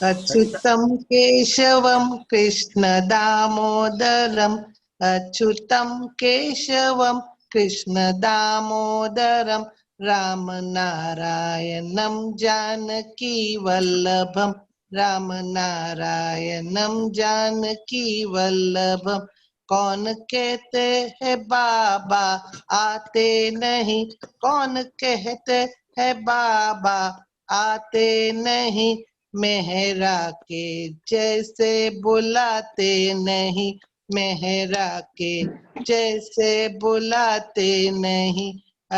अच्युतं केशवं कृष्णदामोदरम् अच्युतं केशवं कृष्णदामोदरं रामनारायणं जानकीवल्लभं रामनारायणं जानकीवल्लभं कौन कहते हैं बाबा आते नहीं कौन कहते हैं बाबा आते नहीं मेहरा के जैसे बुलाते नहीं मेहरा के जैसे बुलाते नहीं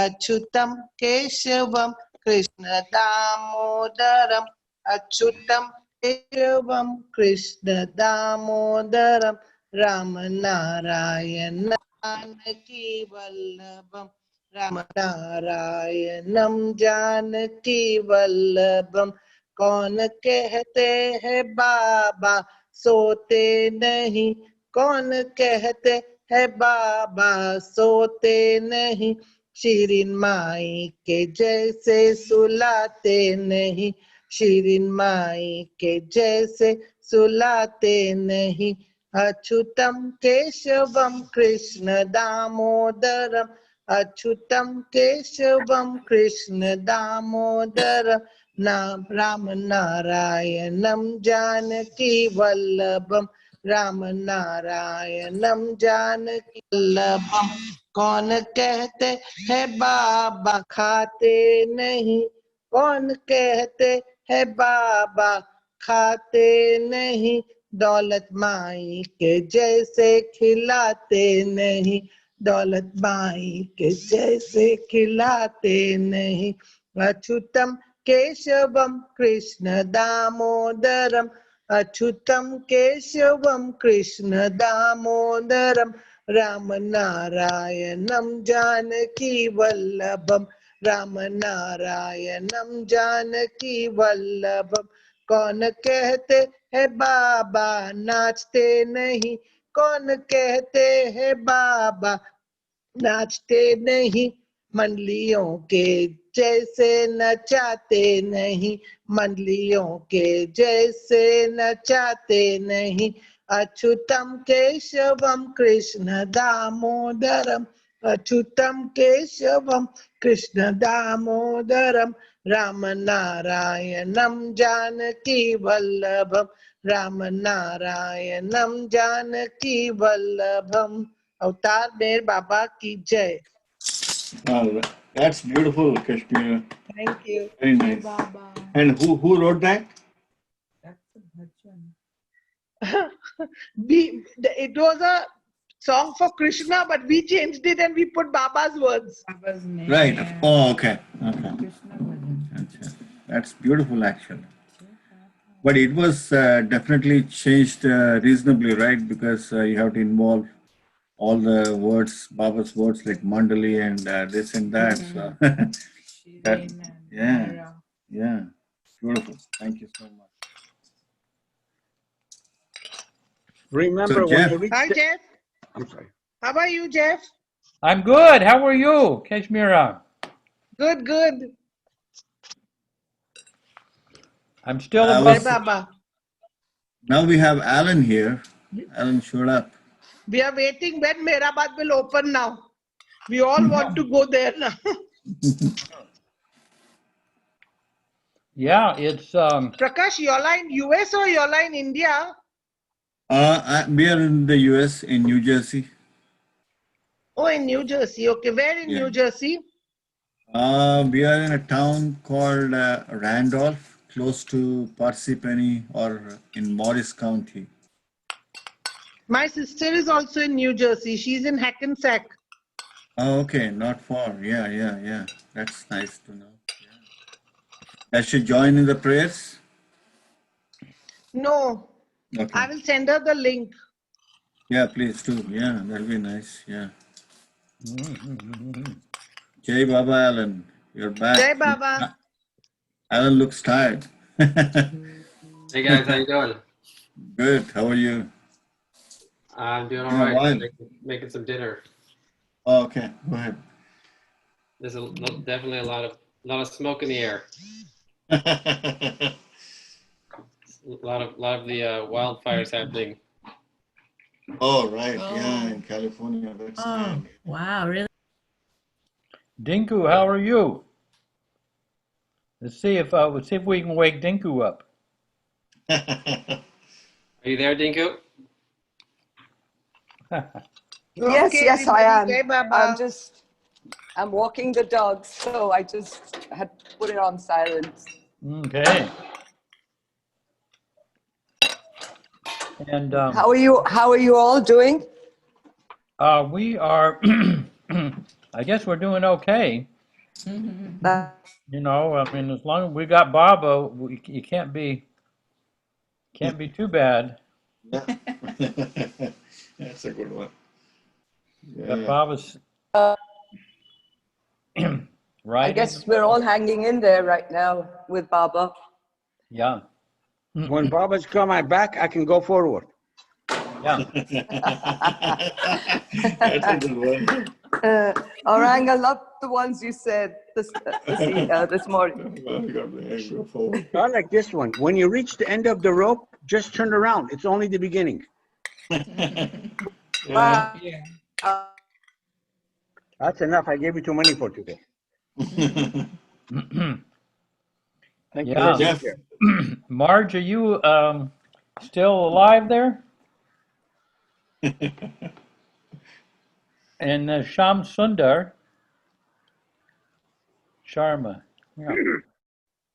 अच्युतम केशवम कृष्ण दामोदरम अच्युतम केशवम कृष्ण दामोदरम राम नारायण जानकी वल्लभम राम नारायणम जानकी वल्लभम कौन कहते हैं बाबा सोते नहीं कौन कहते हैं बाबा सोते नहीं शीरिन माई के जैसे सुलाते नहीं शीरिन माई के जैसे सुलाते नहीं अच्युतम केशवम कृष्ण दामोदरम अच्युतम केशवम कृष्ण दामोदरम नाम राम नारायणम जानकी वल्लभम राम नारायणम जानकी वल्लभम कौन कहते हैं बाबा खाते नहीं कौन कहते हैं बाबा खाते नहीं दौलत माई के जैसे खिलाते नहीं दौलत माई के जैसे खिलाते नहीं अच्युतम केशवम कृष्ण दामोदरम अच्युतम केशवम कृष्ण दामोदरम राम नारायणम जानकी वल्लभम राम नारायणम जानकी वल्लभम कौन कहते हैं बाबा नाचते नहीं कौन कहते हैं बाबा नाचते नहीं मंडलियों के जैसे नचाते नहीं मंडलियों के जैसे नचाते नहीं अच्युतम केशवम कृष्ण दामोदरम अच्युतम केशवम कृष्ण दामोदरम राम नारायणम जानकी वल्लभम राम नारायणम जानकी वल्लभम अवतार मेर बाबा की जय. That's beautiful, Kashmir. Thank you. Very nice. And who wrote that? That's a bhajan. It was a song for Krishna, but we changed it and we put Baba's words. Baba's name. Right. Yeah. Oh, okay. Okay. Krishna bhajan. That's beautiful, actually. But it was definitely changed reasonably, right? Because you have to involve all the words, Baba's words like Mandali and this and that. So, that, Shirin and yeah, Myra. yeah, beautiful. Thank you so much. Remember So, when Jeff, you reach Hi, the, Jeff. I'm sorry. How are you, Jeff? I'm good. How are you, Kashmira? Good, good. I'm still in Jai Baba. now we have Alan here. Alan showed up. We are waiting when Mehrabad will open now. We all want to go there now. Yeah, it's Prakash, you're in US or you're in India? We are in the US, in New Jersey. Oh, in New Jersey. Okay, where in Yeah. New Jersey? We are in a town called Randolph, close to Parsippany or in Morris County. My sister is also in New Jersey. She's in Hackensack. Oh, okay, not far. Yeah, yeah, yeah. That's nice to know. Yeah. Does she join in the prayers? No, Okay. I will send her the link. Yeah, please do. Yeah, that'll be nice. Yeah. Jai Baba Alan, you're back. Jai Baba. Alan looks tired. Hey guys, how you doing? Good. How are you? I'm doing Yeah, all right. why? Making some dinner. Oh, okay. Go ahead. There's definitely a lot of smoke in the air. lot of the wildfires happening. Oh, right. Yeah, Oh. in California, that's Oh, sad. wow, really? Dinku, how are you? Let's see if we can wake Dinku up. Are you there, Dinku? Yes, Okay, yes, I everybody, am. Jai Baba. I'm walking the dogs, so I just had put it on silent. Okay. And How are you all doing? we are, I guess we're doing okay. Uh, You know, I mean, as long as we got Baba, you can't be too bad. Yeah. That's a good one. Got Yeah. Baba's I right in the guess we're middle. all hanging in there right now with Baba. Yeah, When Baba's got my back, I can go forward. yeah. That's a good one. Orang, I love the ones you said this morning. Go forward. I like this one. When you reach the end of the rope, just turn around. It's only the beginning. Yeah. Yeah. That's enough. I gave you too many for today. Thank you Yeah. very much. Jeff, Marge, are you still alive there? And Sham Sundar Sharma. Yeah.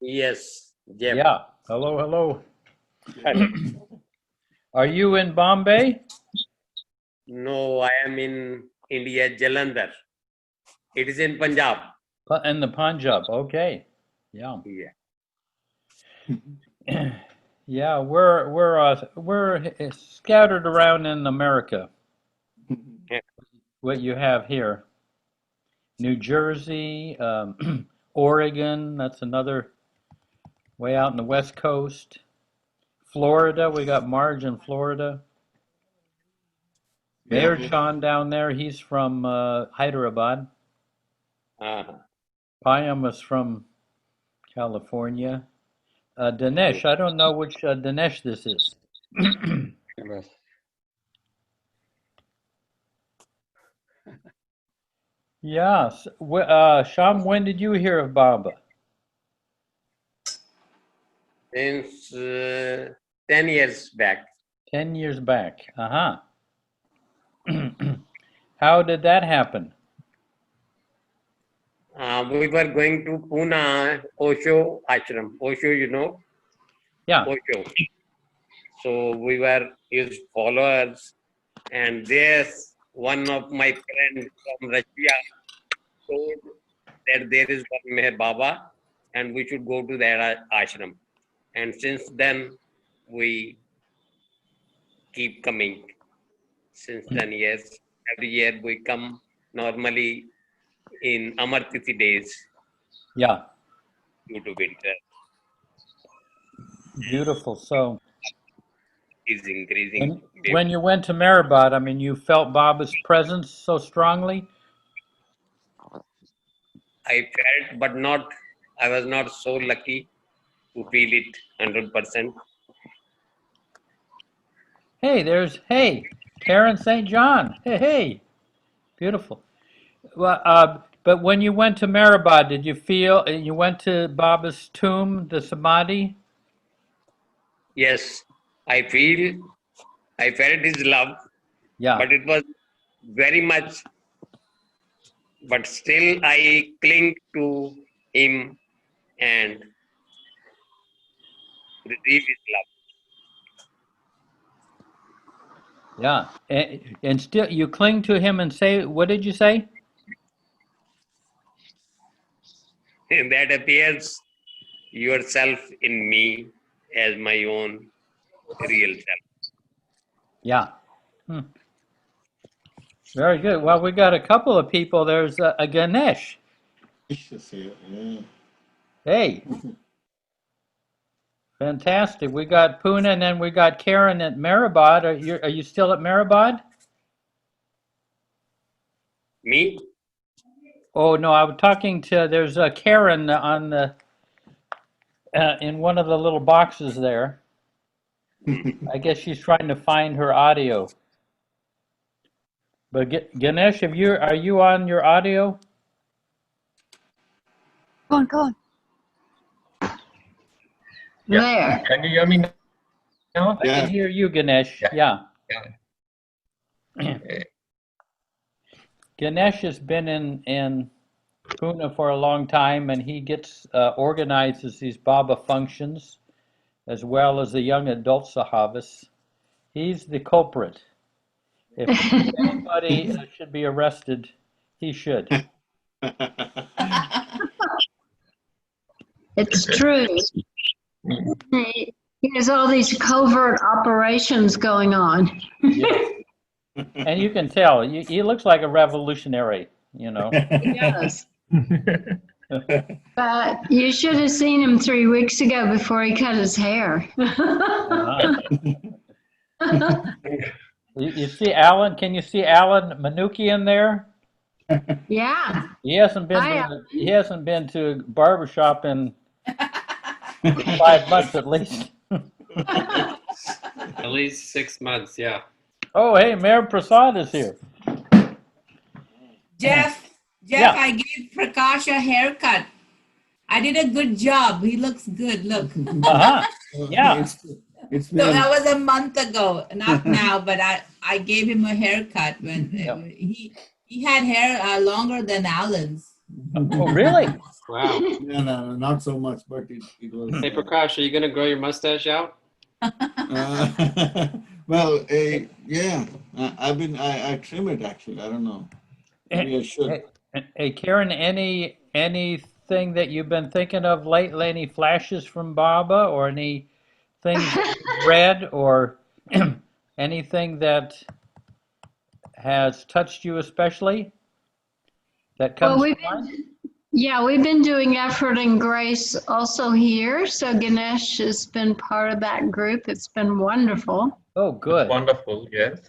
Yes, Jeff. Yeah. Hello, hello. Hello. Are you in Bombay? No, I am in India, Jalandhar. It is in Punjab. In the Punjab. Okay. Yeah. Yeah. Yeah, we're scattered around in America. What you have here, New Jersey, Oregon. That's another way out in the West Coast. Florida, we got Marge in Florida. Mayor Yeah. Sean down there, he's from Hyderabad. Uh-huh. Payam is from California. Dinesh, I don't know which Dinesh this is. Yes. Yes. Sham, when did you hear of Baba? Since 10 years back. 10 years back. Uh-huh. How did that happen? We were going to Pune, Osho Ashram. Osho, you know? Yeah. Osho. So we were his followers. And there's one of my friends from Russia told that there is one Meher Baba and we should go to that ashram. And since then, we keep coming. Since 10 years, every year we come normally in Amartiti days Yeah. due to winter Beautiful. So is increasing. when you went to Mehrabad, I mean, you felt Baba's presence so strongly? I felt, but not, I was not so lucky to feel it 100%. Hey, Karen St. John. Hey, beautiful. Well, but when you went to Mehrabad, did you feel you went to Baba's tomb, the Samadhi? Yes, I felt his love, Yeah. but it was very much, but still I cling to him and receive his love. Yeah. And still you cling to him and say, what did you say? And that appears yourself in me as my own real self. Yeah. Very good. Well, we got a couple of people. There's a Ganesh. Yeah. Hey. Fantastic. We got Pune and then we got Karen at Mehrabad. Are you still at Mehrabad? Me? Oh no, I was talking to. There's a Karen on the in one of the little boxes there. I guess she's trying to find her audio. But Ganesh, are you on your audio? Go on, go on. Yeah. There. Can you hear me now? I can hear you, Ganesh. Yeah. Ganesh has been in Pune for a long time, and he organizes these Baba functions as well as the young adult sahavas. He's the culprit. If anybody should be arrested, he should. It's true. He has all these covert operations going on. Yes. And you can tell, he looks like a revolutionary, you know. He does. But you should have seen him 3 weeks ago before he cut his hair. You see Alan? Can you see Alan Manukian there? Yeah. He hasn't been to a barbershop in 5 months at least. At least 6 months, yeah. Oh, hey, Mayor Prasad is here. Jeff, Yeah. I gave Prakash a haircut. I did a good job. He looks good. Look. Uh-huh. Yeah. It's So been, that was a month ago, not now, but I gave him a haircut when Yeah. he had hair longer than Alan's. Oh, really? Wow. no, not so much, but it was. Hey, Prakash, are you going to grow your mustache out? Well, yeah, I trim it actually. I don't know. Maybe I should. Hey, Karen, anything that you've been thinking of lately? Any flashes from Baba, or any things that you've read, or anything that has touched you especially? That comes to mind? We've been doing Effort and Grace also here. So Ganesh has been part of that group. It's been wonderful. Oh, good. Wonderful, yes.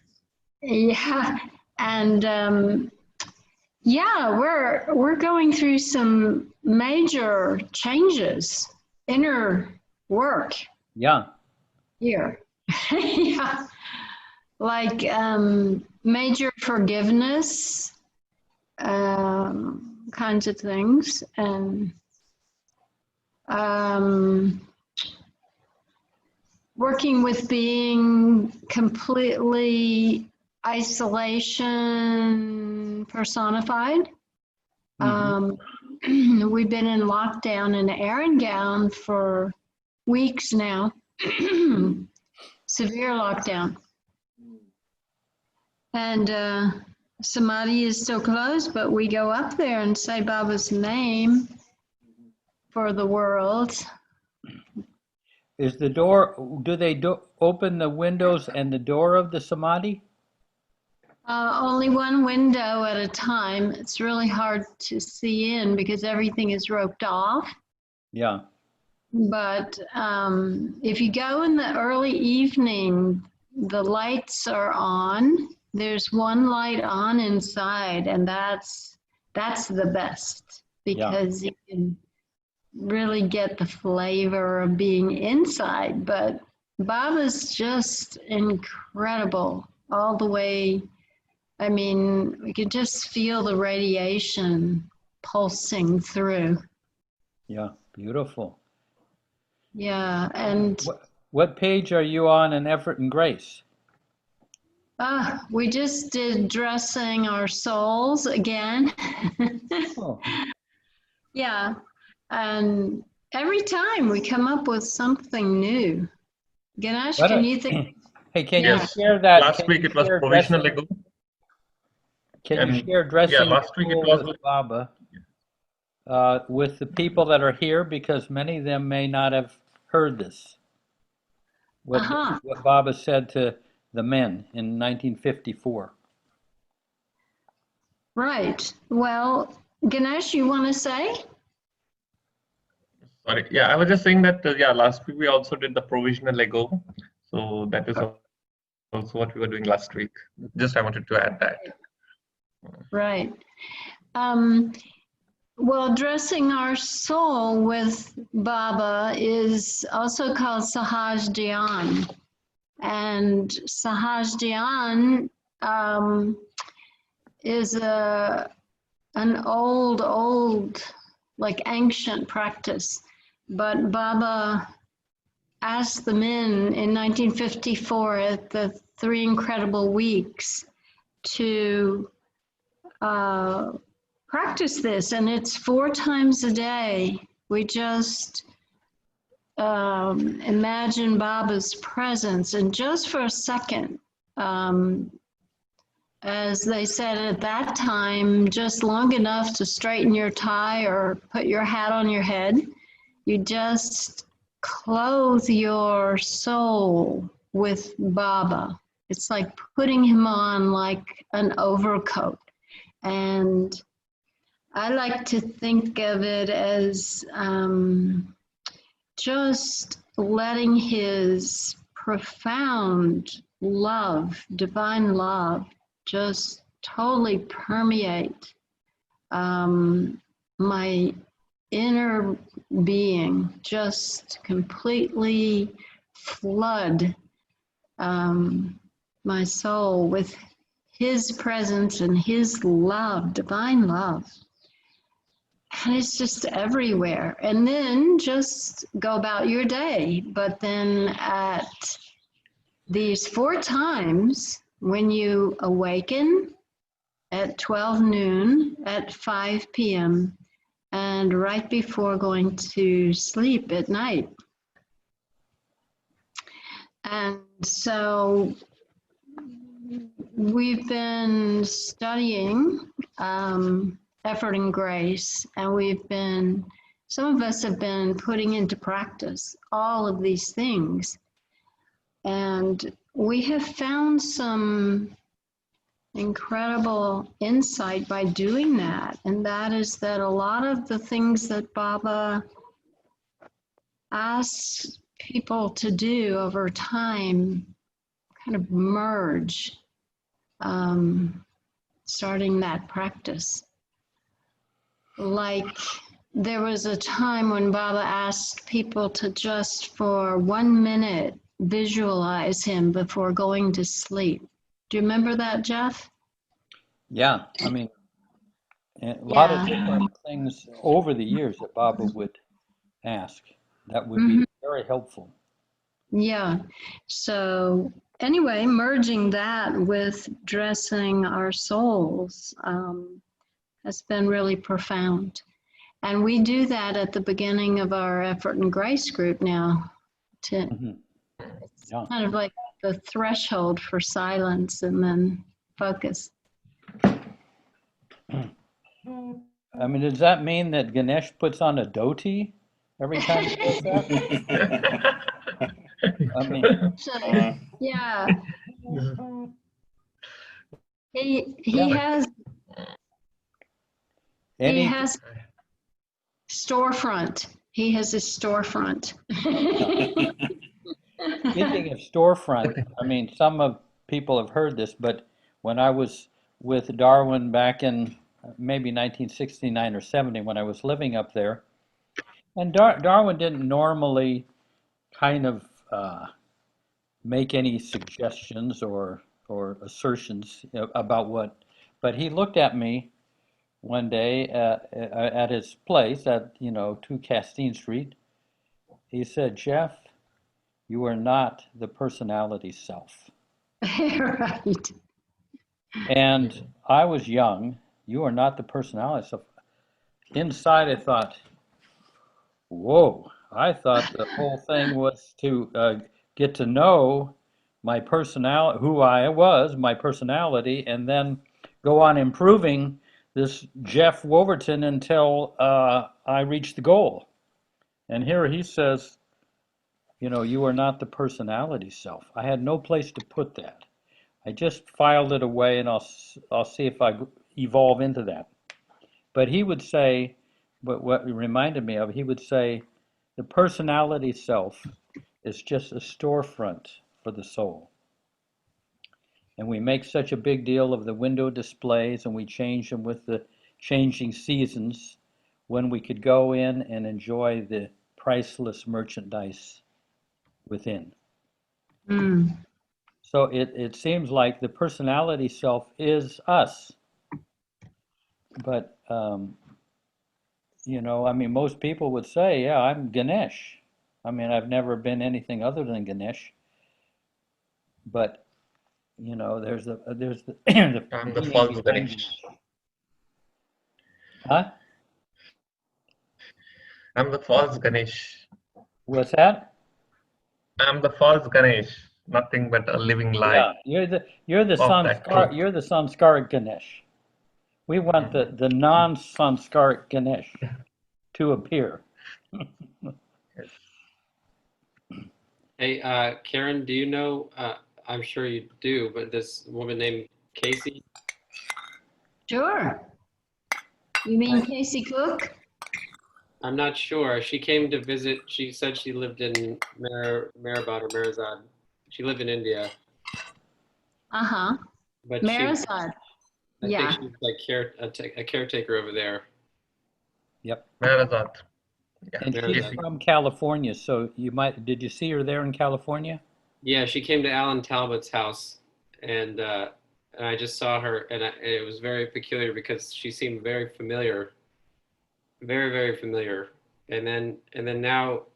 Yeah, and we're going through some major changes, inner work Yeah. here. Yeah, like major forgiveness, kinds of things, and working with being completely isolation personified. We've been in lockdown in an Aran gown for weeks now. Severe lockdown. And Samadhi is still closed, but we go up there and say Baba's name for the world. Is the door, do they open the windows and the door of the Samadhi? Only one window at a time. It's really hard to see in because everything is roped off. Yeah. But if you go in the early evening, the lights are on. There's one light on inside, and that's the best because you can really get the flavor of being inside. But Baba's just incredible all the way. I mean, we could just feel the radiation pulsing through. Yeah, beautiful. Yeah, and what page are you on in Effort and Grace? we just did Dressing Our Souls again. Oh. Yeah, and every time we come up with something new. Ganesh, can you think? Hey, can you share that? Last week it was provisional Lego. Can you share Dressing last week it was with Baba with the people that are here, because many of them may not have heard this. What Baba said to the men in 1954. Right. Well, Ganesh, you want to say? Sorry. Yeah, I was just saying that, last week we also did the provisional Lego. So that is also what we were doing last week. Just I wanted to add that. Right. Well, Dressing Our Soul with Baba is also called Sahaj Dhyan. And Sahaj is an old, like ancient practice. But Baba asked the men in 1954 at the Three Incredible Weeks to practice this, and it's 4 times a day. We just imagine Baba's presence, and just for a second, as they said at that time, just long enough to straighten your tie or put your hat on your head, you just clothe your soul with Baba. It's like putting him on like an overcoat. And I like to think of it as just letting his profound love, divine love, just totally permeate my inner being, just completely flood my soul with his presence and his love, divine love. And it's just everywhere. And then just go about your day. But then at these 4 times, when you awaken at 12 noon, at 5 p.m., and right before going to sleep at night. And so we've been studying effort and grace, and some of us have been putting into practice all of these things. And we have found some incredible insight by doing that. And that is that a lot of the things that Baba asks people to do over time kind of merge, starting that practice. Like there was a time when Baba asked people to just for 1 minute visualize him before going to sleep. Do you remember that, Jeff? Yeah, I mean, a lot of different things over the years that Baba would ask. That would be very helpful. Yeah. So anyway, merging that with dressing our souls has been really profound. And we do that at the beginning of our Effort and Grace group now. It's kind of like the threshold for silence and then focus. I mean, does that mean that Ganesh puts on a dhoti every time he does that? I mean, yeah. He has storefront. He has a storefront. Speaking of storefront, I mean, people have heard this, but when I was with Darwin back in maybe 1969 or 70, when I was living up there, and Darwin didn't normally kind of make any suggestions or assertions about what, but he looked at me one day at his place at 2 Castine Street. He said, "Jeff, you are not the personality self." Right. And I was young. You are not the personality self. Inside, I thought, whoa. I thought the whole thing was to get to know my personality, who I was, my personality, and then go on improving this Jeff Wolverton until I reached the goal. And here he says, you are not the personality self. I had no place to put that. I just filed it away, and I'll see if I evolve into that. But he would say, but what it reminded me of, he would say, the personality self is just a storefront for the soul. And we make such a big deal of the window displays, and we change them with the changing seasons, when we could go in and enjoy the priceless merchandise within. So it seems like the personality self is us. But, you know, I mean, most people would say, yeah, I'm Ganesh. I mean, I've never been anything other than Ganesh. But, you know, there's the the I'm the meaning false behind Ganesh. Ganesh. Huh? I'm the false Ganesh. What's that? I'm the false Ganesh. Nothing but a living lie Yeah, you're the of that truth. samskaric Ganesh. We want the non-samskaric Ganesh to appear. Hey, Karen, do you know, I'm sure you do, but this woman named Casey? Sure. You mean Casey Cook? I'm not sure. She came to visit. She said she lived in Mehrabad or Merazad. She lived in India, Uh-huh. but Marisad. I Yeah. think she's like a caretaker over there. Yep. Where is that? Yeah. And she's from California, so did you see her there in California? Yeah, she came to Alan Talbot's house, and I just saw her, and it was very peculiar because she seemed very familiar, very, very familiar. And then now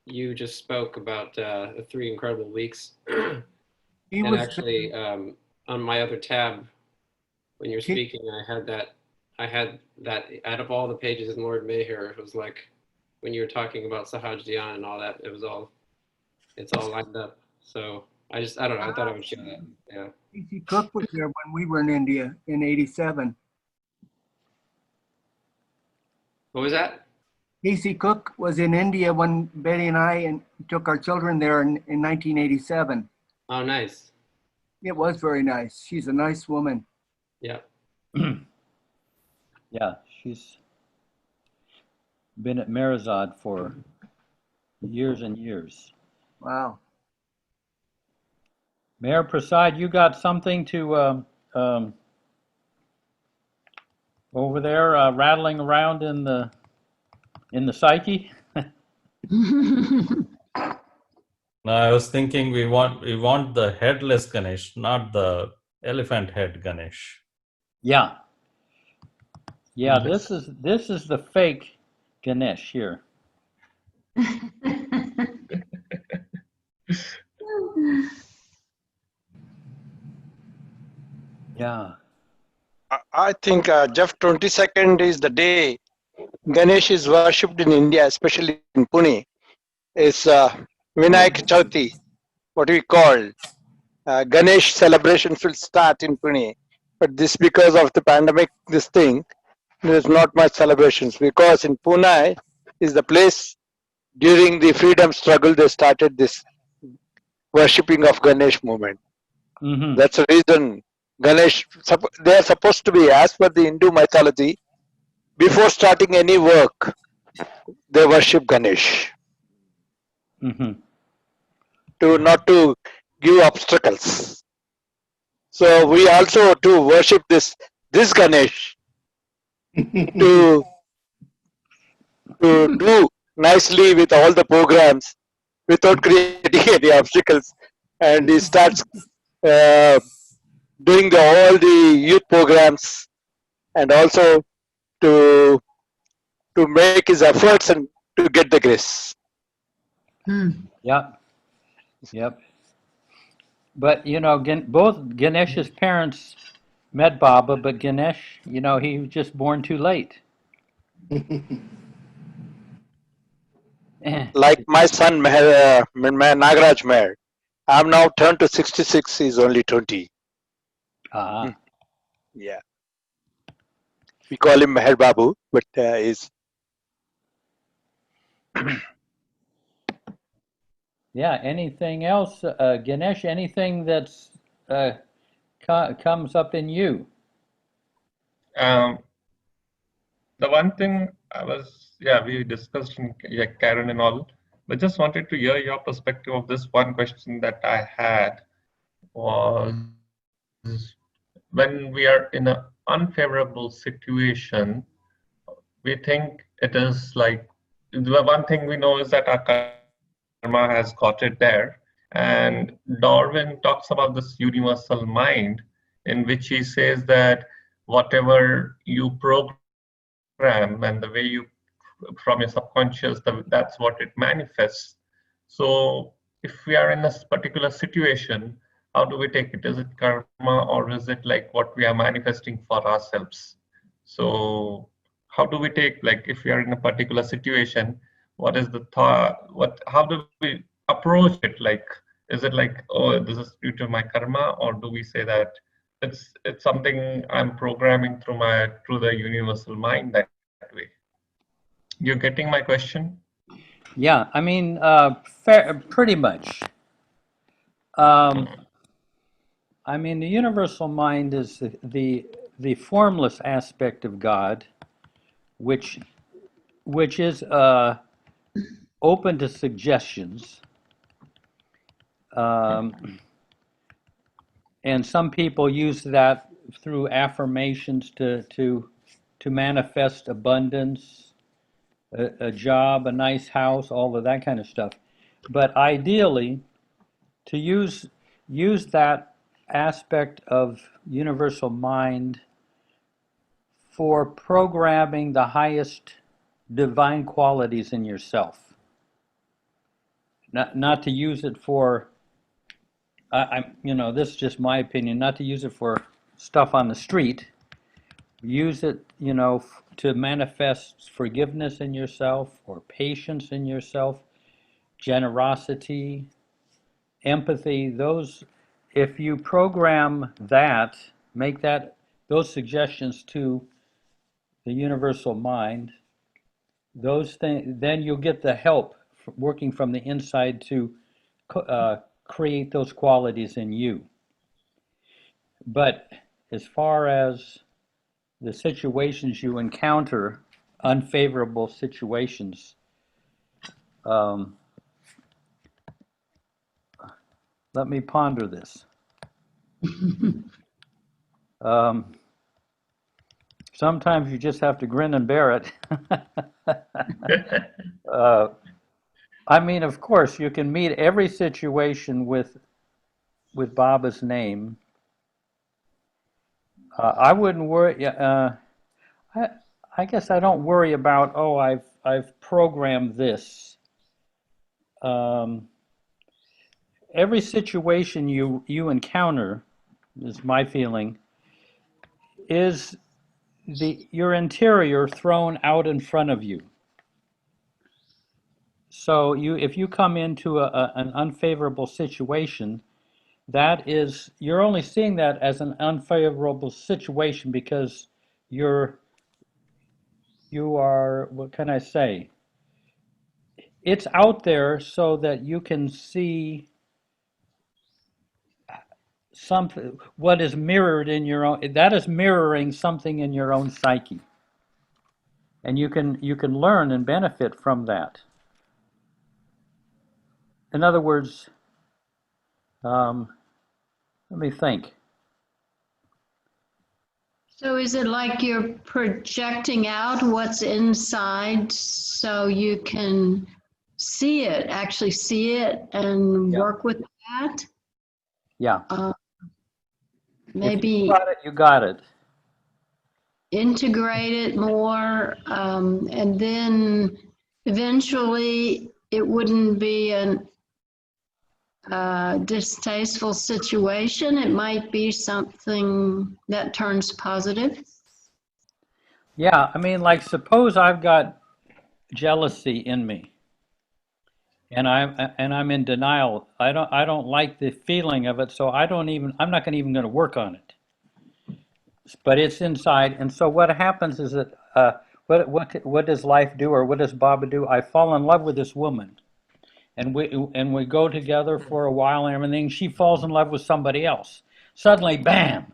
you just spoke about the 3 incredible weeks, and actually on my other tab, when you're speaking, I had that out of all the pages in Lord Mayher, it was like when you were talking about Sahaj Dhyan and all that, it's all lined up. So I don't know, I thought I would share that. Yeah. Casey Cook was there when we were in India in '87. What was that? Casey Cook was in India when Betty and I took our children there in 1987. Oh, nice. It was very nice. She's a nice woman. Yeah. Yeah, she's been at Merazad for years and years. Wow. Mayor Prasad, you got something to over there rattling around in the psyche? No, I was thinking we want the headless Ganesh, not the elephant head Ganesh. Yeah. Yeah, this is the fake Ganesh here. Yeah. I think Jeff 22nd is the day Ganesh is worshipped in India, especially in Pune. It's Vinayak Chauthi, what we call. Ganesh celebrations will start in Pune. But this, because of the pandemic, there's not much celebrations, because in Pune is the place during the freedom struggle they started this worshipping of Ganesh movement. Mm-hmm. That's the reason Ganesh, they are supposed to be, as per the Hindu mythology, before starting any work, they worship Ganesh. Mm-hmm. Not to give obstacles. So we also to worship this Ganesh to do nicely with all the programs without creating any obstacles, and he starts doing all the youth programs, and also to make his efforts and to get the grace. Yep. Yep. But, you know, both Ganesh's parents met Baba, but Ganesh, you know, he was just born too late. Like my son, Nagaraj Meher. I'm now turned to 66, he's only 20. Yeah. We call him Meher Babu, but he's... Yeah, anything else, Ganesh, anything that's comes up in you? The one thing we discussed in Karen and all, but just wanted to hear your perspective of this one question that I had was, when we are in an unfavorable situation, we think it is like, the one thing we know is that our karma has got it there, And Darwin talks about this universal mind, in which he says that whatever you program and the way you from your subconscious, that's what it manifests. So if we are in this particular situation, how do we take it? Is it karma, or is it like what we are manifesting for ourselves? So how do we take, like, if we are in a particular situation, what is the thought, how do we approach it? Like, is it like, oh, this is due to my karma, or do we say that it's something I'm programming through the universal mind that way? You're getting my question? Yeah, I mean, pretty much. I mean, the universal mind is the formless aspect of God, which is open to suggestions. And some people use that through affirmations to manifest abundance, a job, a nice house, all of that kind of stuff. But ideally, to use that aspect of universal mind for programming the highest divine qualities in yourself. Not to use it for, this is just my opinion, not to use it for stuff on the street. Use it, to manifest forgiveness in yourself, or patience in yourself, generosity, empathy. Those, if you program that, make those suggestions to the universal mind, those things, then you'll get the help working from the inside to create those qualities in you. But as far as the situations you encounter, unfavorable situations, let me ponder this. Sometimes you just have to grin and bear it. I mean, of course, you can meet every situation with Baba's name. I wouldn't worry. I guess I don't worry about, oh, I've programmed this. Every situation you encounter, is my feeling, is your interior thrown out in front of you. So if you come into an unfavorable situation, that is, you're only seeing that as an unfavorable situation because you are, what can I say? It's out there so that you can see something, what is mirrored in your own, that is mirroring something in your own psyche. And you can learn and benefit from that. In other words, let me think. So is it like you're projecting out what's inside so you can actually see it and work with that? Yeah. Maybe you got it. Integrate it more, and then eventually it wouldn't be a distasteful situation. It might be something that turns positive. Yeah, I mean, like, suppose I've got jealousy in me, and I'm in denial. I don't like the feeling of it, so I'm not even going to work on it. But it's inside, and so what happens is that what does life do, or what does Baba do? I fall in love with this woman, and we go together for a while and everything. She falls in love with somebody else. Suddenly, bam!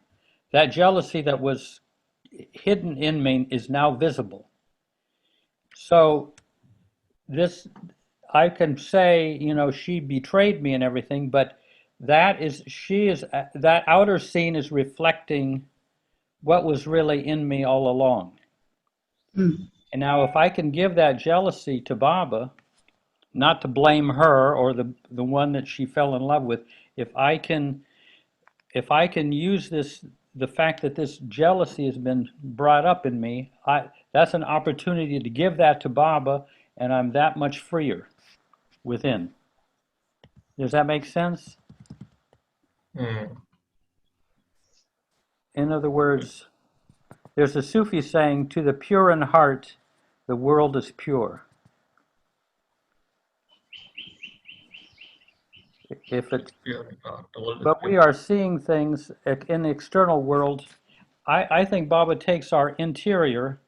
That jealousy that was hidden in me is now visible. So I can say, she betrayed me and everything, but that outer scene is reflecting what was really in me all along. And now if I can give that jealousy to Baba, not to blame her or the one that she fell in love with. If I can use this, the fact that this jealousy has been brought up in me, that's an opportunity to give that to Baba, and I'm that much freer within. Does that make sense? In other words, there's a Sufi saying, to the pure in heart, the world is pure. If it, but we are seeing things in the external world. I think Baba takes our interior,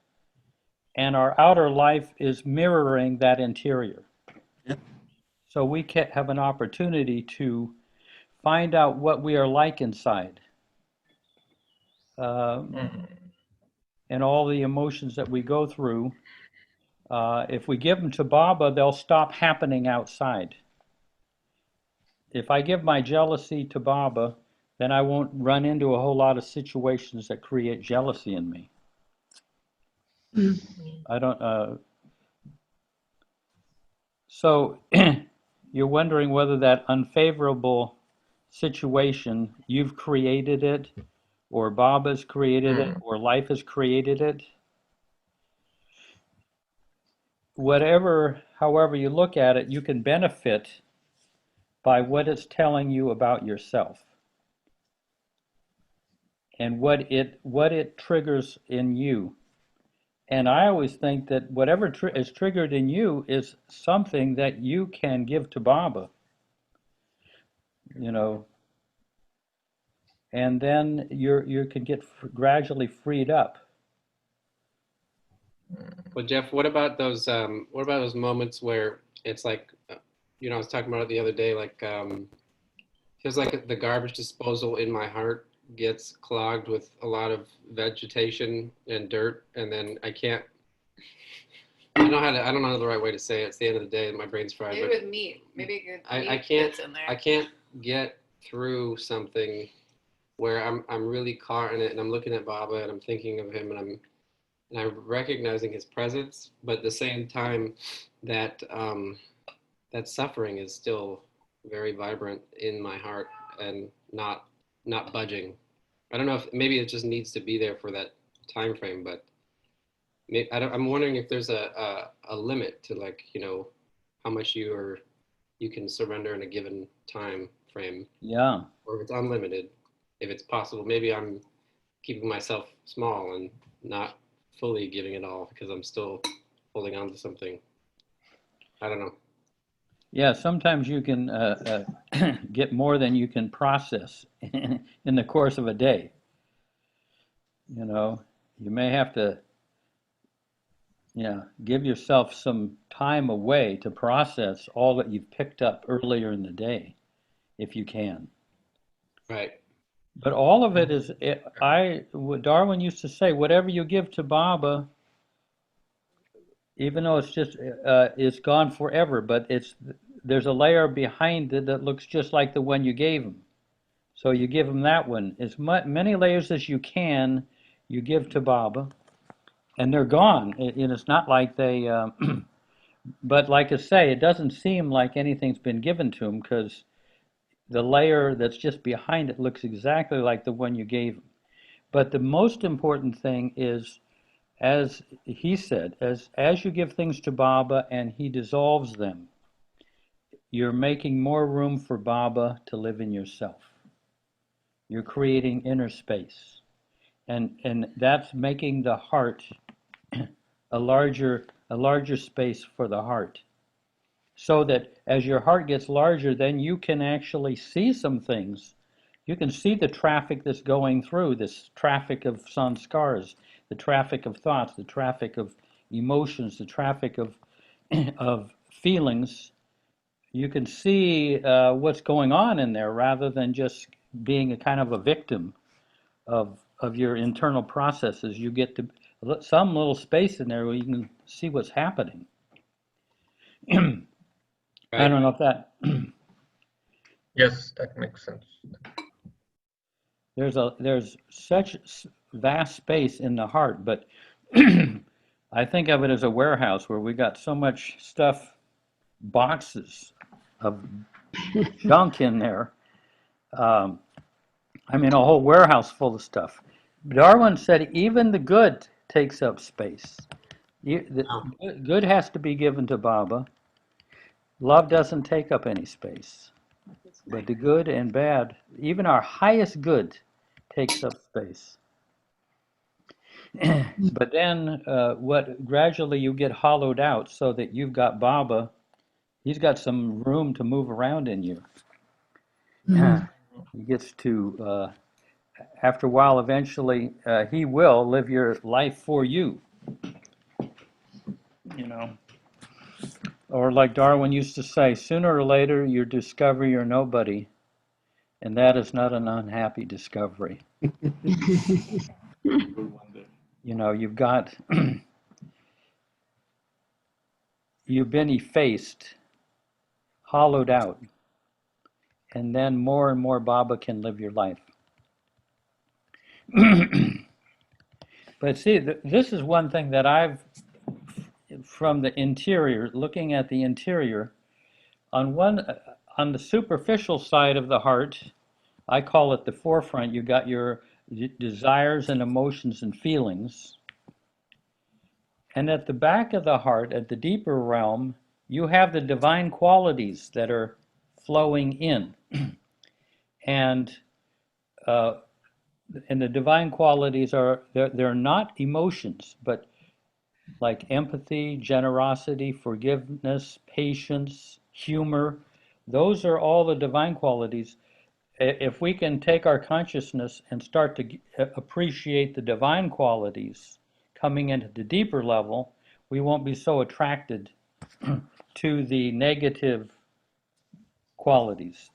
and our outer life is mirroring that interior. Yep. So we can have an opportunity to find out what we are like inside, and all the emotions that we go through. If we give them to Baba, they'll stop happening outside. If I give my jealousy to Baba, then I won't run into a whole lot of situations that create jealousy in me. I don't. So you're wondering whether that unfavorable situation, you've created it, or Baba's created it, or life has created it. Whatever, however you look at it, you can benefit by what it's telling you about yourself and what it triggers in you. And I always think that whatever is triggered in you is something that you can give to Baba, you know, and then you can get gradually freed up. Well, Jeff, what about those moments where it's like, I was talking about it the other day, like feels like the garbage disposal in my heart gets clogged with a lot of vegetation and dirt, and then I don't know the right way to say it. It's the end of the day, my brain's fried. Maybe with meat. Maybe a good meat gets in there. I can't get through something where I'm really caught in it, and I'm looking at Baba and I'm thinking of him, and I'm recognizing his presence, but at the same time that that suffering is still very vibrant in my heart and not budging. I don't know if maybe it just needs to be there for that time frame, but I'm wondering if there's a limit to, like, how much you can surrender in a given time frame. Yeah. Or if it's unlimited, if it's possible. Maybe I'm keeping myself small and not fully giving it all because I'm still holding on to something. I don't know. Yeah, sometimes you can get more than you can process in the course of a day. You may have to, give yourself some time away to process all that you've picked up earlier in the day, if you can. Right. But all of it is, Darwin used to say, whatever you give to Baba, even though it's gone forever, but there's a layer behind it that looks just like the one you gave him. So you give him that one. As many layers as you can, you give to Baba, and they're gone. It's not like they, but like I say, it doesn't seem like anything's been given to him because the layer that's just behind it looks exactly like the one you gave him. But the most important thing is, as he said, as you give things to Baba and he dissolves them, you're making more room for Baba to live in yourself. You're creating inner space. And that's making the heart a larger space for the heart. So that as your heart gets larger, then you can actually see some things. You can see the traffic that's going through, this traffic of sanskars, the traffic of thoughts, the traffic of emotions, the traffic of feelings. You can see what's going on in there rather than just being a kind of a victim of your internal processes. You get to some little space in there where you can see what's happening. I don't know if that. Yes, that makes sense. There's such vast space in the heart, but I think of it as a warehouse where we got so much stuff boxes of junk in there. I mean, a whole warehouse full of stuff. Darwin said even the good takes up space. The good has to be given to Baba. Love doesn't take up any space. But the good and bad, even our highest good, takes up space. But then what gradually you get hollowed out so that you've got Baba, he's got some room to move around in you. He gets to, after a while, eventually, he will live your life for you. You know, or like Darwin used to say, sooner or later you discover you're nobody, and that is not an unhappy discovery. You know, you've got, you've been effaced, hollowed out, and then more and more Baba can live your life. But see, this is one thing that I've, from the interior, looking at the interior, on the superficial side of the heart, I call it the forefront. You got your desires and emotions and feelings. And at the back of the heart, at the deeper realm, you have the divine qualities that are flowing in. And the divine qualities are, they're not emotions, but like empathy, generosity, forgiveness, patience, humor. Those are all the divine qualities. If we can take our consciousness and start to appreciate the divine qualities coming into the deeper level, we won't be so attracted to the negative qualities,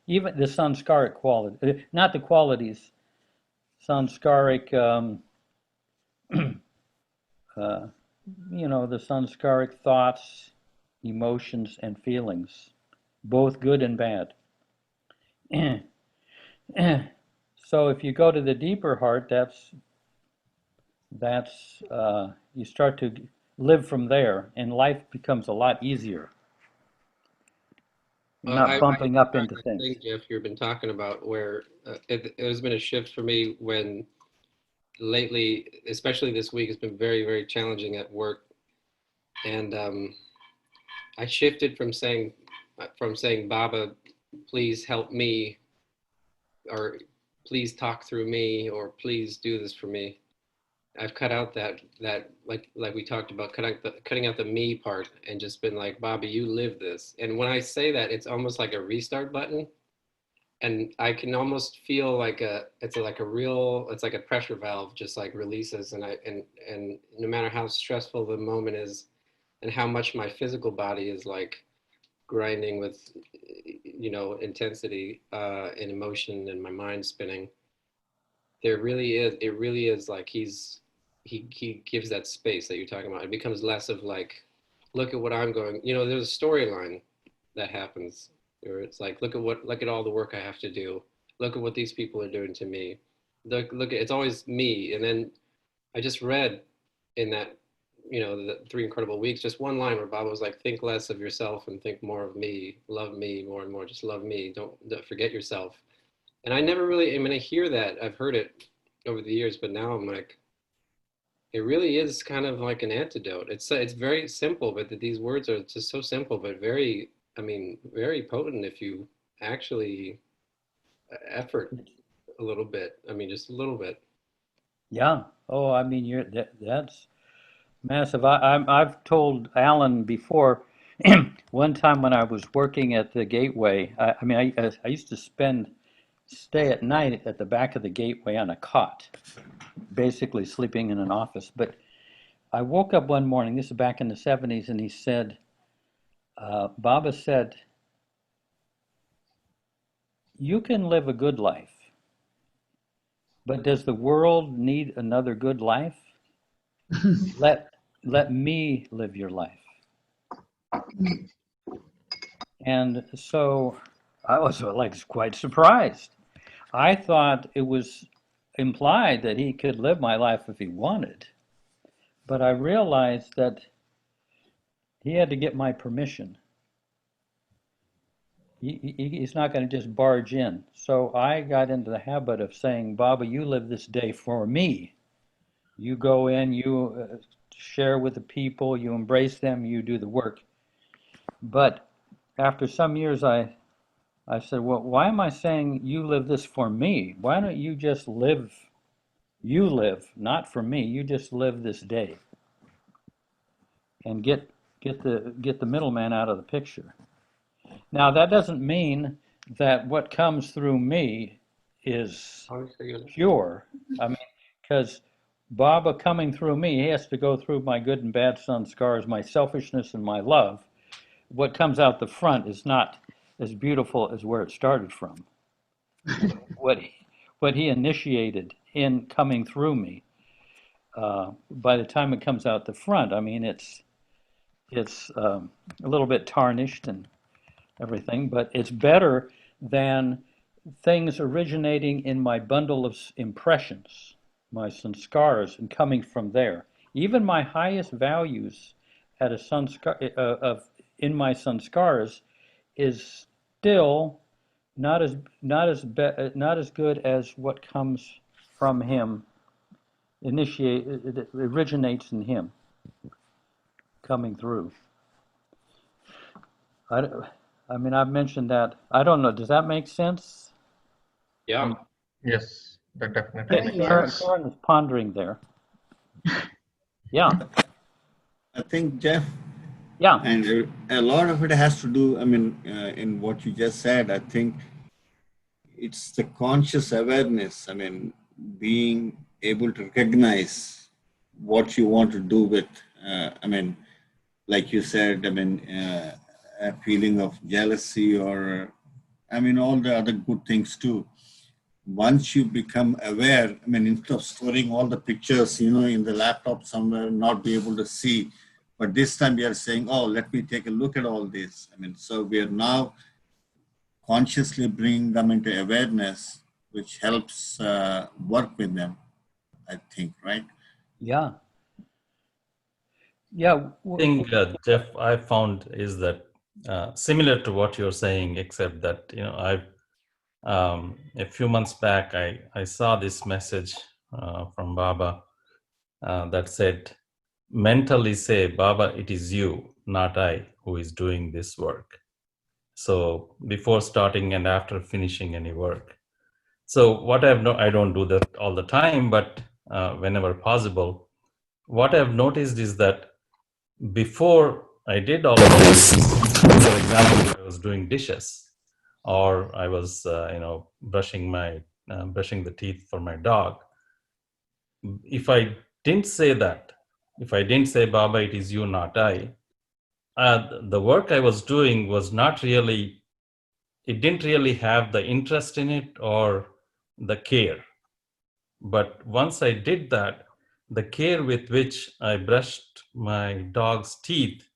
even the sanskaric quality, not the qualities, sanskaric, you know, the sanskaric thoughts, emotions, and feelings, both good and bad. So if you go to the deeper heart, that's you start to live from there, and life becomes a lot easier. You're not bumping up into things. I think, Jeff, you've been talking about where there's been a shift for me when lately, especially this week, has been very, very challenging at work. And I shifted from saying, Baba, please help me, or please talk through me, or please do this for me. I've cut out that like we talked about, cutting out the me part, and just been like, Bobby, you live this. And when I say that, it's almost like a restart button, and I can almost feel like it's like a pressure valve just like releases, and no matter how stressful the moment is, and how much my physical body is like grinding with, you know, intensity and emotion, and my mind spinning, it really is like he gives that space that you're talking about. It becomes less of like, look at what I'm going, you know, there's a storyline that happens where it's like, look at all the work I have to do. Look at what these people are doing to me. Look at, it's always me. And then I just read in that, you know, the 3 Incredible Weeks, just one line where Baba was like, think less of yourself and think more of me. Love me more and more. Just love me. Don't forget yourself. And I never really, I mean, I hear that. I've heard it over the years, but now I'm like, it really is kind of like an antidote. It's very simple, but these words are just so simple, but very, I mean, very potent if you actually effort a little bit. I mean, just a little bit. Yeah. Oh, I mean, that's massive. I've told Alan before. One time when I was working at the Gateway, I used to stay at night at the back of the Gateway on a cot, basically sleeping in an office. But I woke up one morning, this is back in the 70s, and he said, Baba said, you can live a good life, but does the world need another good life? Let me live your life. And so I was like quite surprised. I thought it was implied that he could live my life if he wanted. But I realized that He had to get my permission. He's not going to just barge in. So I got into the habit of saying, Baba, you live this day for me. You go in, you share with the people, you embrace them, you do the work. But after some years, I said, well, why am I saying you live this for me? Why don't you just live, you live, not for me, you just live this day and get the middleman out of the picture. Now, that doesn't mean that what comes through me is pure. I mean, because Baba coming through me, he has to go through my good and bad sun scars, my selfishness and my love. What comes out the front is not as beautiful as where it started from. what he initiated in coming through me, by the time it comes out the front, I mean, it's a little bit tarnished and everything, but it's better than things originating in my bundle of impressions, my sanskars, and coming from there. Even my highest values at a sanskar, in my sanskars is still not as good as what comes from him. It originates in him, coming through. I mean, I've mentioned that. I don't know. Does that make sense? Yeah. Yes, that definitely. Karen is pondering there. Yeah. I think, Jeff. Yeah. And a lot of it has to do, I mean, in what you just said, I think it's the conscious awareness. I mean, being able to recognize what you want to do with, I mean, like you said, I mean, a feeling of jealousy or, I mean, all the other good things too. Once you become aware, I mean, instead of storing all the pictures, you know, in the laptop somewhere, not be able to see, but this time we are saying, oh, let me take a look at all this. I mean, so we are now consciously bringing them into awareness, which helps work with them, I think, right? Yeah. Yeah. The thing, Jeff, I found is that similar to what you're saying, except that, you know, a few months back, I saw this message from Baba that said, mentally say, Baba, it is you, not I, who is doing this work. So before starting and after finishing any work. So what I don't do that all the time, but whenever possible, what I've noticed is that before I did all of this, for example, I was doing dishes, or I was, brushing the teeth for my dog. If I didn't say that, if I didn't say, Baba, it is you, not I, the work I was doing was not really, it didn't really have the interest in it or the care. But once I did that, the care with which I brushed my dog's teeth,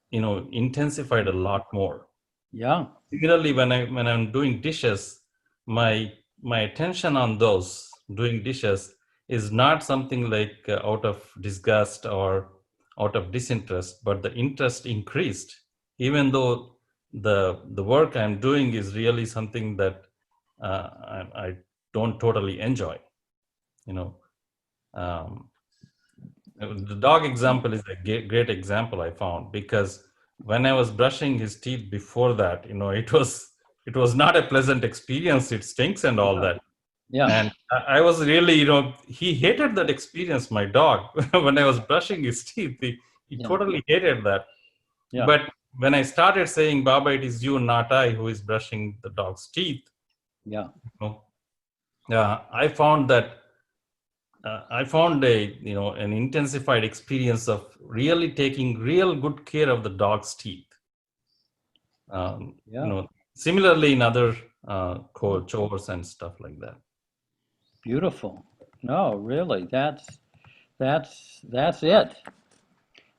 you know, intensified a lot more. Yeah. Similarly, when I'm doing dishes, my attention on those doing dishes is not something like out of disgust or out of disinterest, but the interest increased, even though the work I'm doing is really something that I don't totally enjoy. You know, the dog example is a great example I found, because when I was brushing his teeth before that, you know, it was not a pleasant experience. It stinks and all that. Yeah. And I was really, you know, he hated that experience, my dog. When I was brushing his teeth, he totally hated that. Yeah. But when I started saying, Baba, it is you, not I, who is brushing the dog's teeth. Yeah. You know, I found that an intensified experience of really taking real good care of the dog's teeth. You know, similarly in other chores and stuff like that. Beautiful. No, really, that's it.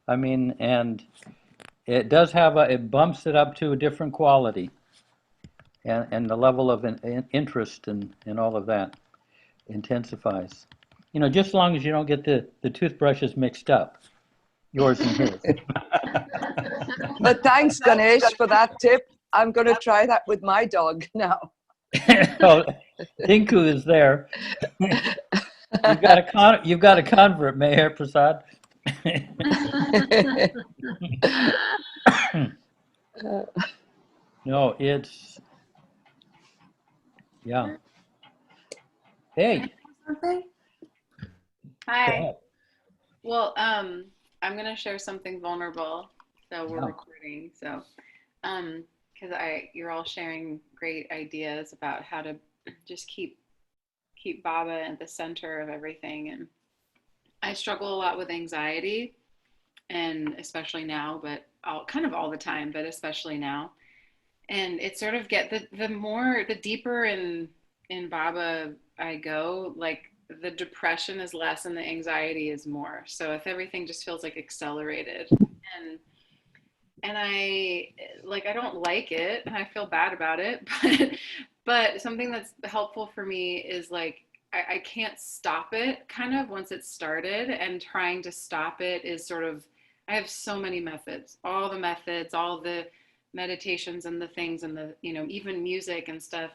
I mean, and it does have it bumps it up to a different quality, and the level of interest and all of that intensifies. You know, just as long as you don't get the toothbrushes mixed up. yours and his. But thanks, Ganesh, for that tip. I'm going to try that with my dog now. Oh, Tinku is there. You've got a convert, Meher Prasad. No, it's yeah. Hey. Something? Go Hi. ahead. Well, I'm gonna share something vulnerable. So we're Yeah. recording. So, because you're all sharing great ideas about how to just keep Baba at the center of everything. And I struggle a lot with anxiety, and especially now, but kind of all the time, but especially now. And it sort of the deeper in Baba I go, like the depression is less and the anxiety is more. So if everything just feels like accelerated, and I don't like it and I feel bad about it, but something that's helpful for me is like I can't stop it kind of once it's started, and trying to stop it is sort of, I have so many methods, all the meditations and the things and the, even music and stuff.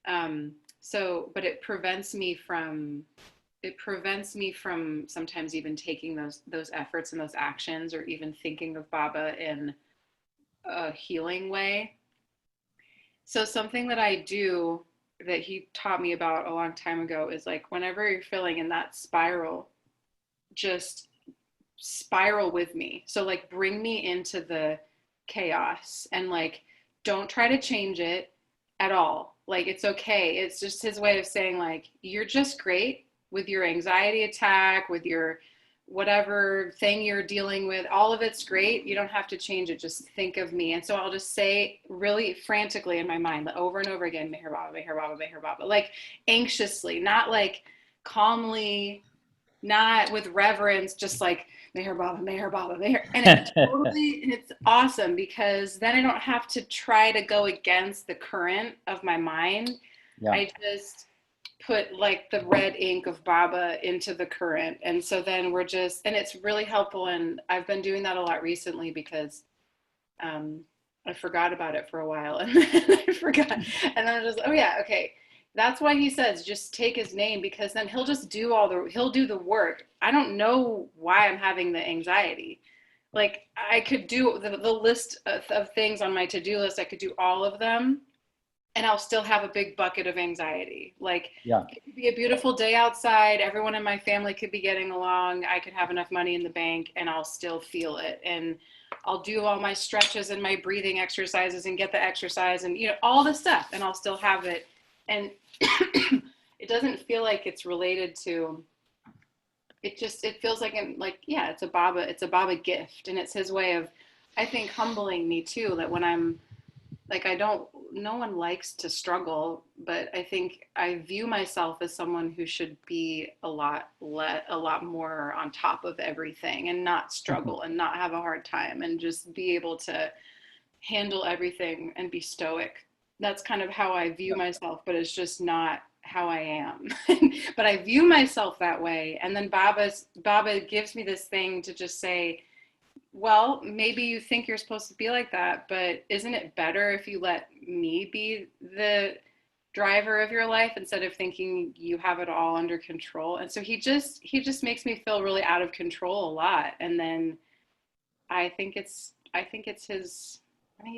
But it prevents me from sometimes even taking those efforts and those actions, or even thinking of Baba in a healing way. So something that I do that he taught me about a long time ago is like, whenever you're feeling in that spiral, just spiral with me. So like, bring me into the chaos, and like, don't try to change it at all. Like, it's okay. It's just his way of saying like, you're just great with your anxiety attack, with your whatever thing you're dealing with, all of it's great. You don't have to change it. Just think of me. And so I'll just say really frantically in my mind, over and over again, Meher Baba, Meher Baba, Meher Baba, like anxiously, not like calmly, not with reverence, just like Meher Baba, Meher Baba, Meher. And it's awesome, because then I don't have to try to go against the current of my mind. Yeah. I just put like the red ink of Baba into the current. And so then and it's really helpful. And I've been doing that a lot recently, because I forgot about it for a while, and then I forgot. And then I was just, oh yeah, okay. That's why he says, just take his name, because then he'll just do he'll do the work. I don't know why I'm having the anxiety. Like, I could do the list of things on my to-do list. I could do all of them, and I'll still have a big bucket of anxiety. Like, Yeah. it could be a beautiful day outside. Everyone in my family could be getting along. I could have enough money in the bank, and I'll still feel it. And I'll do all my stretches and my breathing exercises and get the exercise and, all the stuff, and I'll still have it. And it doesn't feel like it's related to, it feels like, it's a Baba gift. And it's his way of, I think, humbling me too, that when I'm like, no one likes to struggle, but I think I view myself as someone who should be a lot more on top of everything, and not struggle and not have a hard time, and just be able to handle everything and be stoic. That's kind of how I view myself, but it's just not how I am. But I view myself that way. And then Baba gives me this thing to just say, well, maybe you think you're supposed to be like that, but isn't it better if you let me be the driver of your life, instead of thinking you have it all under control? And so he just makes me feel really out of control a lot. And then I think he's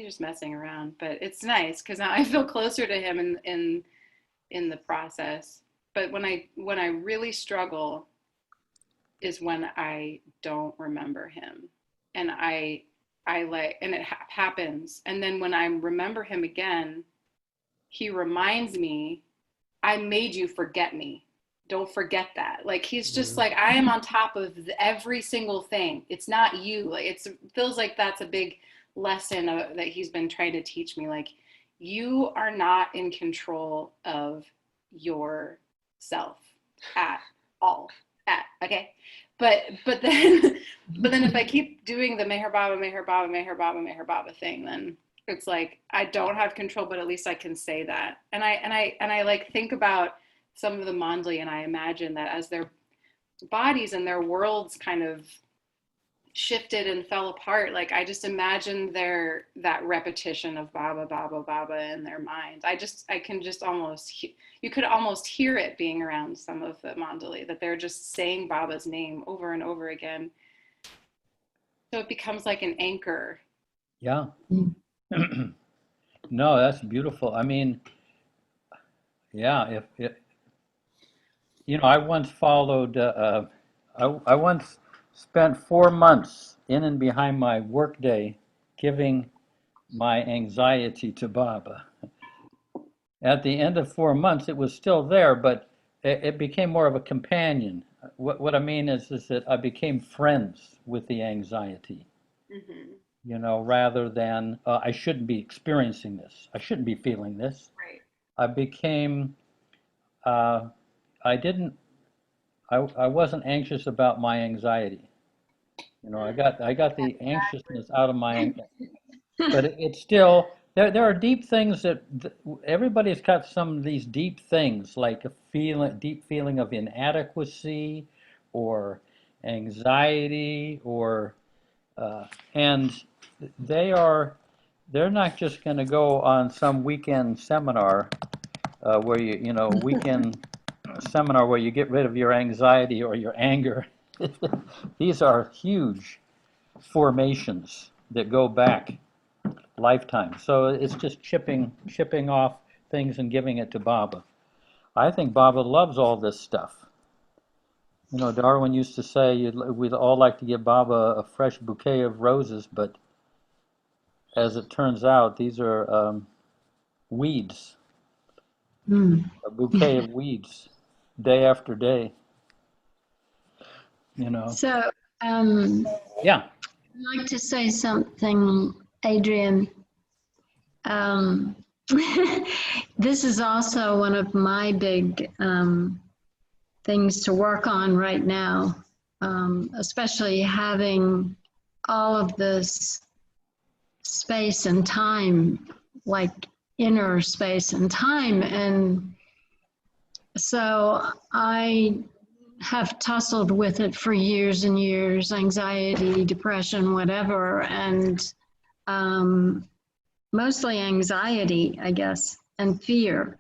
just messing around, but it's nice, because now I feel closer to him in the process. But when I really struggle is when I don't remember him, and I and it happens. And then when I remember him again, he reminds me, I made you forget me. Don't forget that. Like, he's just like, I am on top of every single thing. It's not you. Like, it feels like that's a big lesson that he's been trying to teach me. Like, you are not in control of yourself at all. Okay. But then if I keep doing the Meher Baba, Meher Baba, Meher Baba, Meher Baba thing, then it's like, I don't have control, but at least I can say that. And I like think about some of the Mandli, and I imagine that as their bodies and their worlds kind of shifted and fell apart. Like I just imagined that repetition of Baba, Baba, Baba in their mind. I can just almost, you could almost hear it being around some of the mandali, that they're just saying Baba's name over and over again. So it becomes like an anchor. Yeah. No, that's beautiful. I mean, yeah, if you know, I once followed, I once spent 4 months in and behind my workday giving my anxiety to Baba. At the end of 4 months, it was still there, but it became more of a companion. What I mean is that I became friends with the anxiety, you know, rather than I shouldn't be experiencing this. I shouldn't be feeling this. Right. I became, I wasn't anxious about my anxiety. You know, I got the anxiousness out of my, but it's still, there are deep things that everybody's got some of these deep things, like a deep feeling of inadequacy or anxiety or, and they're not just going to go on some weekend seminar where you know, weekend seminar where you get rid of your anxiety or your anger. These are huge formations that go back lifetime. So it's just chipping off things and giving it to Baba. I think Baba loves all this stuff. You know, Darwin used to say we'd all like to give Baba a fresh bouquet of roses, but as it turns out, these are weeds. A bouquet of weeds, day after day. You know. So, yeah. I'd like to say something, Adrian. This is also one of my big things to work on right now, especially having all of this space and time, like inner space and time. And so I have tussled with it for years and years, anxiety, depression, whatever, and mostly anxiety, I guess, and fear,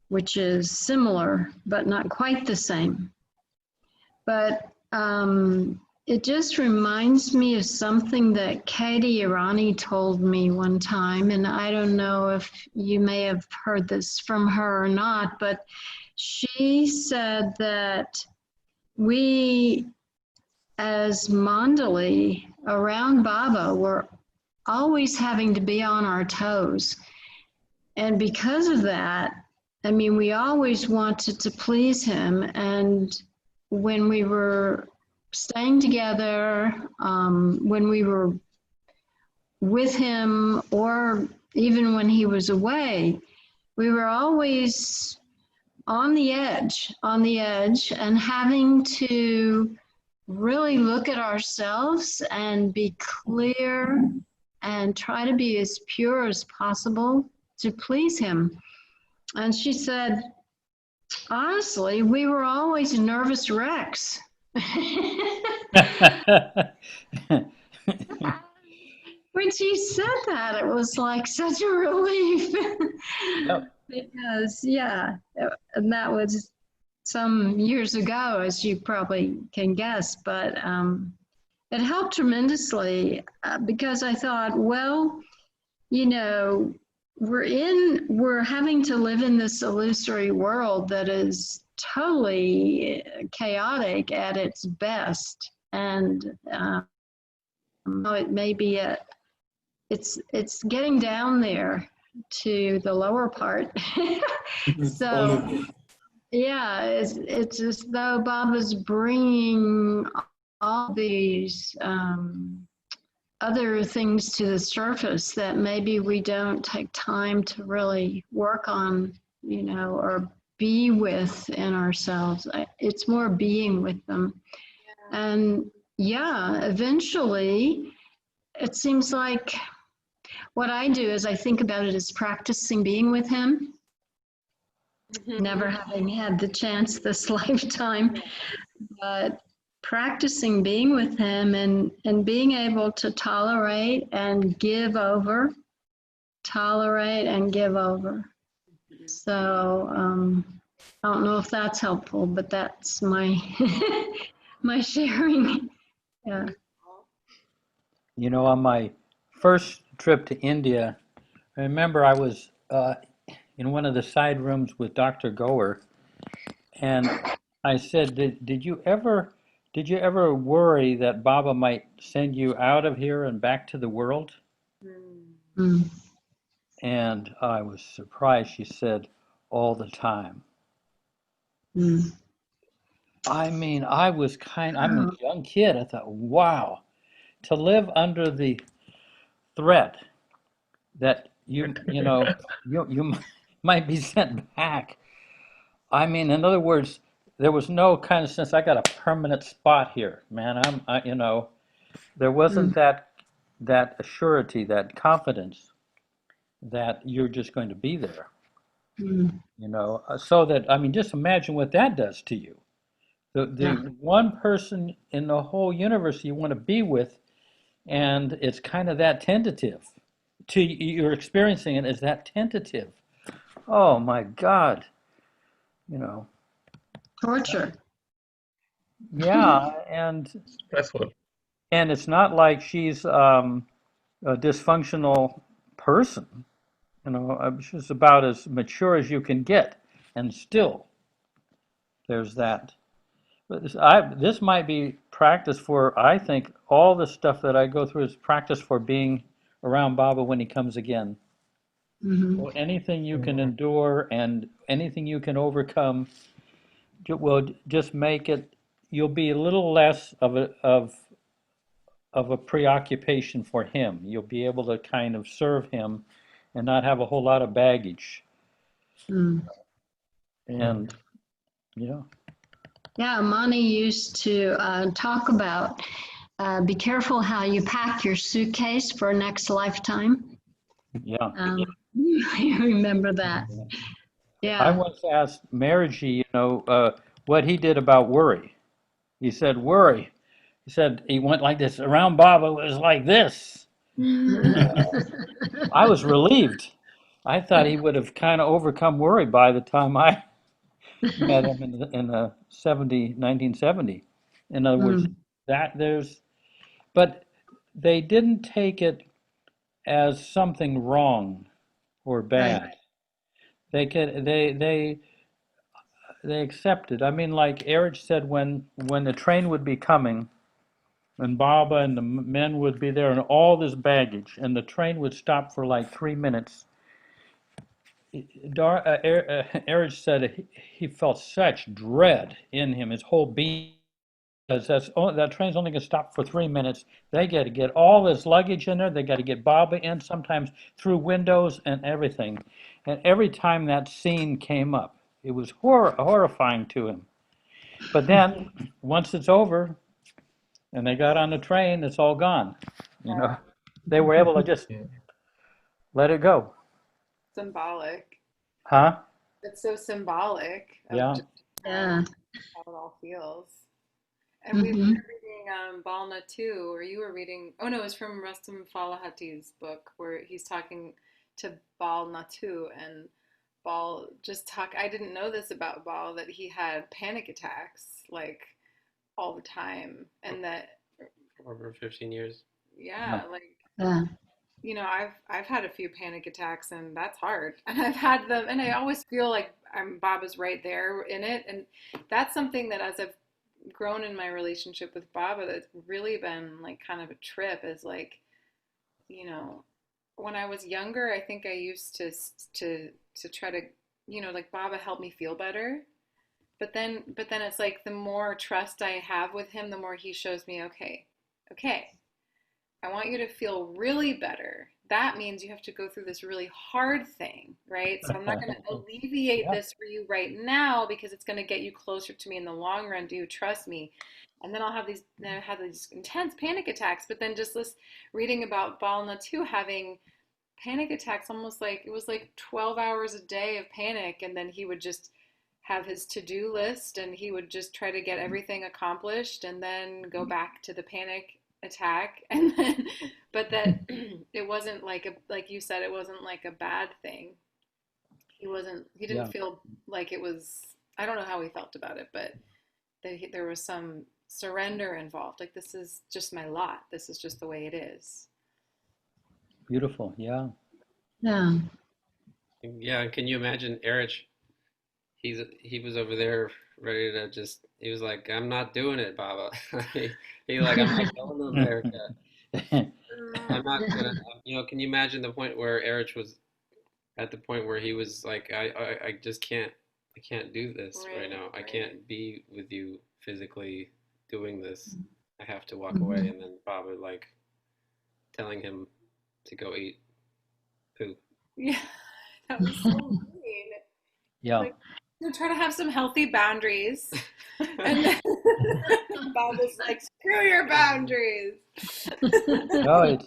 which is similar, but not quite the same. But it just reminds me of something that Katie Irani told me one time, and I don't know if you may have heard this from her or not, but she said that we, as Mandali around Baba, were always having to be on our toes. And because of that, I mean, we always wanted to please him. And when we were staying together, when we were with him, or even when he was away, we were always on the edge, and having to really look at ourselves and be clear and try to be as pure as possible to please him. And she said, honestly, we were always nervous wrecks. When she said that, it was like such a relief. Yep. Because, yeah, and that was some years ago, as you probably can guess, but it helped tremendously because I thought, well, you know, we're having to live in this illusory world that is totally chaotic at its best, and it may be it's getting down there to the lower part. So yeah, it's as though Baba's bringing all these other things to the surface that maybe we don't take time to really work on, you know, or be with in ourselves. It's more being with them. And yeah, eventually it seems like what I do is I think about it as practicing being with him, never having had the chance this lifetime, but practicing being with him and being able to tolerate and give over, tolerate and give over. So I don't know if that's helpful, but that's my my sharing. Yeah. You know, on my first trip to India, I remember I was in one of the side rooms with Dr. Goer, and I said, did you ever worry that Baba might send you out of here and back to the world? Mm. And I was surprised. She said, all the time. Mm. I mean, I'm a young kid. I thought, wow, to live under the threat that you might be sent back. I mean, in other words, there was no kind of sense I got a permanent spot here, man. There wasn't that assurity, that confidence that you're just going to be there. Mm. So that, I mean, just imagine what that does to you. The one person in the whole universe you want to be with, and it's kind of that tentative. You're experiencing it as that tentative. Oh my God. Torture. Yeah, and Stressful. and it's not like she's a dysfunctional person. She's about as mature as you can get, and still there's that. But this might be practice for, I think, all the stuff that I go through is practice for being around Baba when he comes again. Mm-hmm. So anything you can endure and anything you can overcome will just make it, you'll be a little less of a preoccupation for him. You'll be able to kind of serve him and not have a whole lot of baggage. Mm. And, yeah. Yeah, Mani used to talk about be careful how you pack your suitcase for next lifetime. Yeah. I remember that. I Yeah. once asked Marriagey, what he did about worry. He said, worry. He said he went like this. Around Baba, it was like this. I was relieved. I thought he would have kind of overcome worry by the time I met him in 1970. In other words, but they didn't take it as something wrong or bad. They accepted. I mean, like Erich said, when the train would be coming, and Baba and the men would be there, and all this baggage, and the train would stop for like 3 minutes. Erich said he felt such dread in him, his whole being, because that train's only going to stop for 3 minutes. They got to get all this luggage in there. They got to get Baba in, sometimes through windows and everything. And every time that scene came up, it was horrifying to him. But then, once it's over, and they got on the train, it's all gone. They were able to just let it go. Symbolic. Huh? It's so symbolic of Yeah. just Yeah. how it all feels. And we were reading Balna too, or you were reading, oh no, it was from Rustam Falahati's book where he's talking to Bal Natu, and Bal I didn't know this about Bal, that he had panic attacks like all the time, and that Over 15 years. yeah, like Yeah. I've had a few panic attacks, and that's hard. And I've had them, and I always feel like Baba's right there in it, and that's something that as I've grown in my relationship with Baba, that's really been like kind of a trip. Is like, when I was younger, I think I used to try to, like Baba helped me feel better. But then it's like the more trust I have with him, the more he shows me, okay, I want you to feel really better. That means you have to go through this really hard thing, right? So I'm not going to alleviate this for you right now because it's going to get you closer to me in the long run. Do you trust me? And then I'll have these intense panic attacks. But then just reading about Balna too, having panic attacks, almost like it was like 12 hours a day of panic, and then he would just have his to-do list, and he would just try to get everything accomplished and then go back to the panic attack. And then, but that it wasn't like you said, it wasn't like a bad thing. He didn't Yeah. feel like it was, I don't know how he felt about it, but there was some surrender involved. Like, this is just my lot. This is just the way it is. Beautiful. Yeah. Yeah. Yeah, can you imagine Erich? He was over there ready to just. He was like, "I'm not doing it, Baba." He like, "I'm not going to America. I'm not gonna." Can you imagine the point where Erich was at the point where he was like, "I just can't. I can't do this right now. I can't be with you physically doing this. I have to walk away." And then Baba like telling him to go eat poop. Yeah, that was so mean. Yeah. Like, you try to have some healthy boundaries, and then Bob was like, "Screw your boundaries." No, it's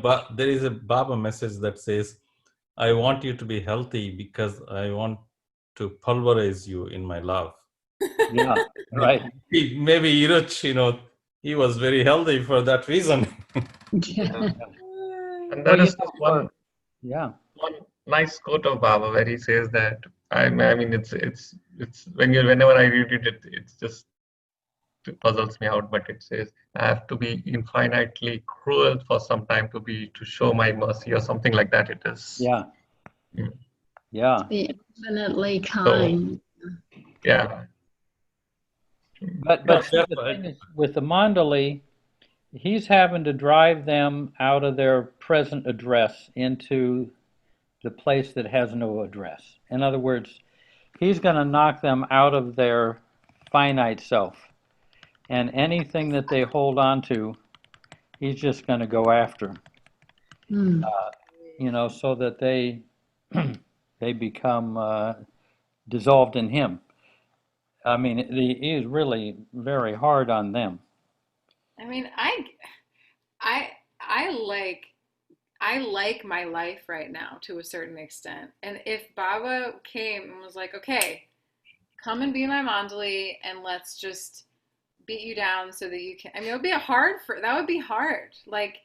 But there is a Baba message that says, I want you to be healthy because I want to pulverize you in my love. yeah, right. Maybe Iruch, he was very healthy for that reason. And Well, there is this one yeah. nice quote of Baba where he says that I mean it's whenever I read it, it's just it puzzles me out, but it says I have to be infinitely cruel for some time to show my mercy or something like that. It is. Yeah. Mm. Yeah. Be infinitely kind. Yeah. But see, the thing is, with the Mandali, he's having to drive them out of their present address into the place that has no address. In other words, he's going to knock them out of their finite self. And anything that they hold on to, he's just going to go after. So that they become dissolved in him. I mean, he is really very hard on them. I mean, I like my life right now to a certain extent. And if Baba came and was like, "Okay, come and be my Mandali, and let's just beat you down so that you can," I mean, that would be hard. Like,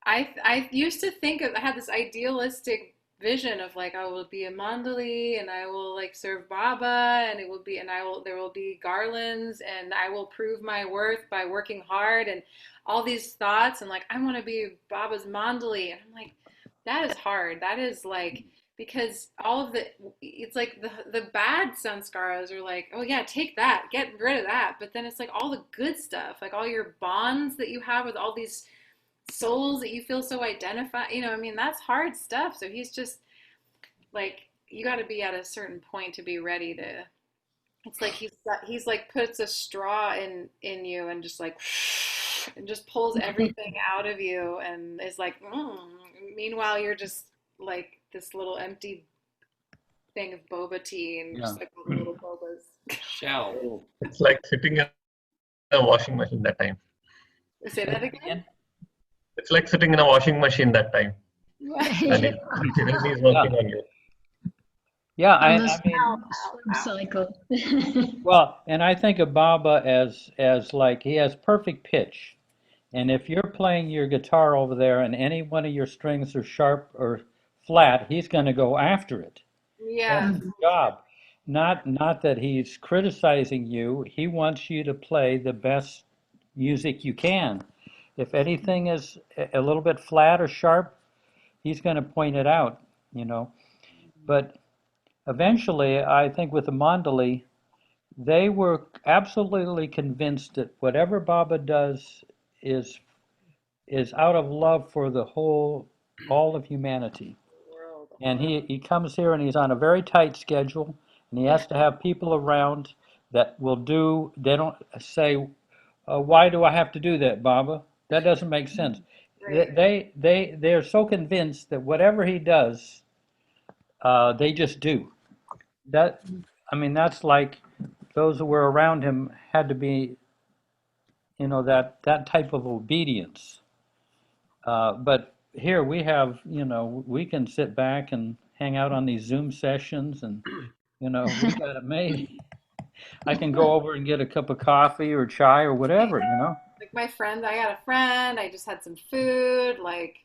I used to think I had this idealistic vision of like, I will be a Mandali and I will like serve Baba, and there will be garlands, and I will prove my worth by working hard, and all these thoughts, and like, I want to be Baba's Mandali. And I'm like, that is hard. That is like, because it's like the bad sanskaras are like, oh yeah, take that, get rid of that. But then it's like all the good stuff, like all your bonds that you have with all these souls that you feel so identified, I mean, that's hard stuff. So he's just like, you got to be at a certain point to be ready to, it's like he's like puts a straw in you and just like, and just pulls everything out of you, and is like, meanwhile you're just like this little empty thing of boba tea, and just like little bobas. Shell. It's like sitting in a washing machine that time. Say that again? It's like sitting in a washing machine that time. And he's working on you. Yeah, On I the mean, sleep cycle. well, and I think of Baba as like he has perfect pitch. And if you're playing your guitar over there and any one of your strings are sharp or flat, he's going to go after it. Yeah. That's his job. Not that he's criticizing you. He wants you to play the best music you can. If anything is a little bit flat or sharp, he's going to point it out, But eventually, I think with the Mandali, they were absolutely convinced that whatever Baba does is out of love for all of humanity. And he comes here and he's on a very tight schedule, and he has to have people around that they don't say, why do I have to do that, Baba? That doesn't make sense. Right. They're so convinced that whatever he does, they just do. That's like those who were around him had to be, that type of obedience. But here we have, we can sit back and hang out on these Zoom sessions, and You know, we got it made. I can go over and get a cup of coffee or chai or whatever, you know. Like my friend, I got a friend. I just had some food, like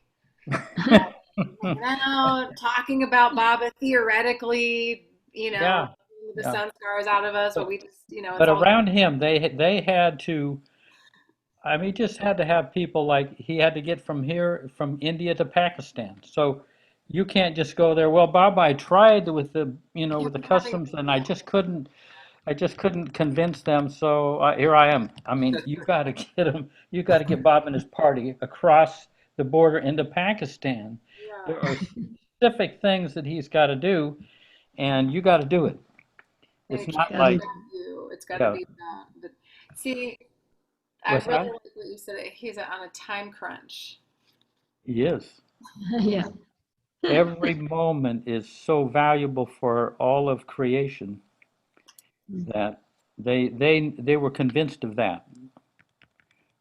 hanging out, talking about Baba theoretically, Yeah, the yeah. sun scars out of us, but we just, it's But all. around him, they had to. I mean, he just had to have people like he had to get from India to Pakistan. So you can't just go there. Well, Bob, I tried with with the customs, and I just couldn't. I just couldn't convince them. So here I am. I mean, you got to get him. You got to get Bob and his party across the border into Pakistan. There are specific things that he's got to do, and you got to do it. And It's it not can't like, be about you. It's got to yeah. be that. But see, I What's really that? like what you said. He's on a time crunch. He is. Yeah. Every moment is so valuable for all of creation that they were convinced of that.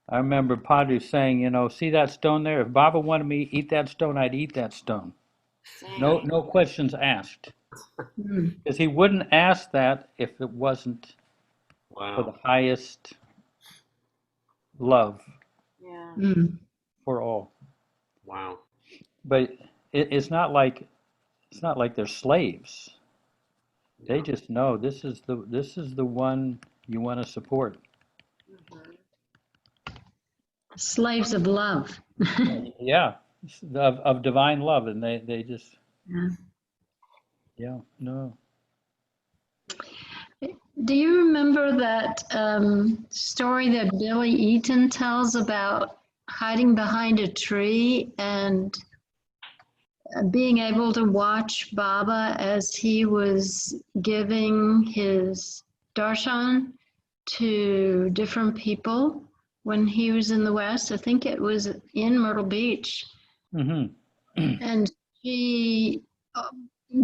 I remember Padre saying, see that stone there? If Baba wanted me to eat that stone, I'd eat that stone. No questions asked. Because he wouldn't ask that if it wasn't for the Wow. highest love Yeah. for all. Wow. But it's not like they're slaves. They just know this is the one you want to support. Slaves of love. Yeah, of divine love, and they just no. Do you remember that story that Billy Eaton tells about hiding behind a tree and being able to watch Baba as he was giving his darshan to different people when he was in the West? I think it was in Myrtle Beach. Mm-hmm. And she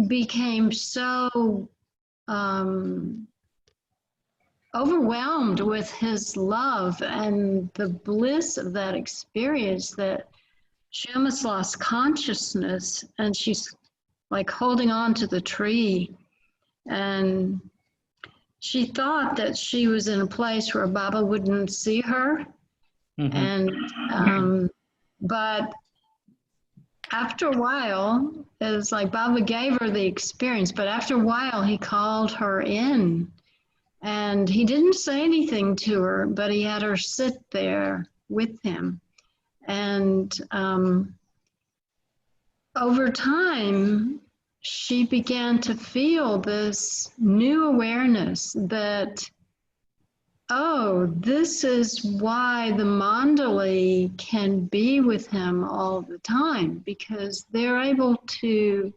became so overwhelmed with his love and the bliss of that experience that she almost lost consciousness, and she's like holding on to the tree, and she thought that she was in a place where Baba wouldn't see her. And but after a while, it was like Baba gave her the experience, but after a while he called her in. And he didn't say anything to her, but he had her sit there with him. And over time, she began to feel this new awareness that, oh, this is why the Mandali can be with him all the time, because they're able to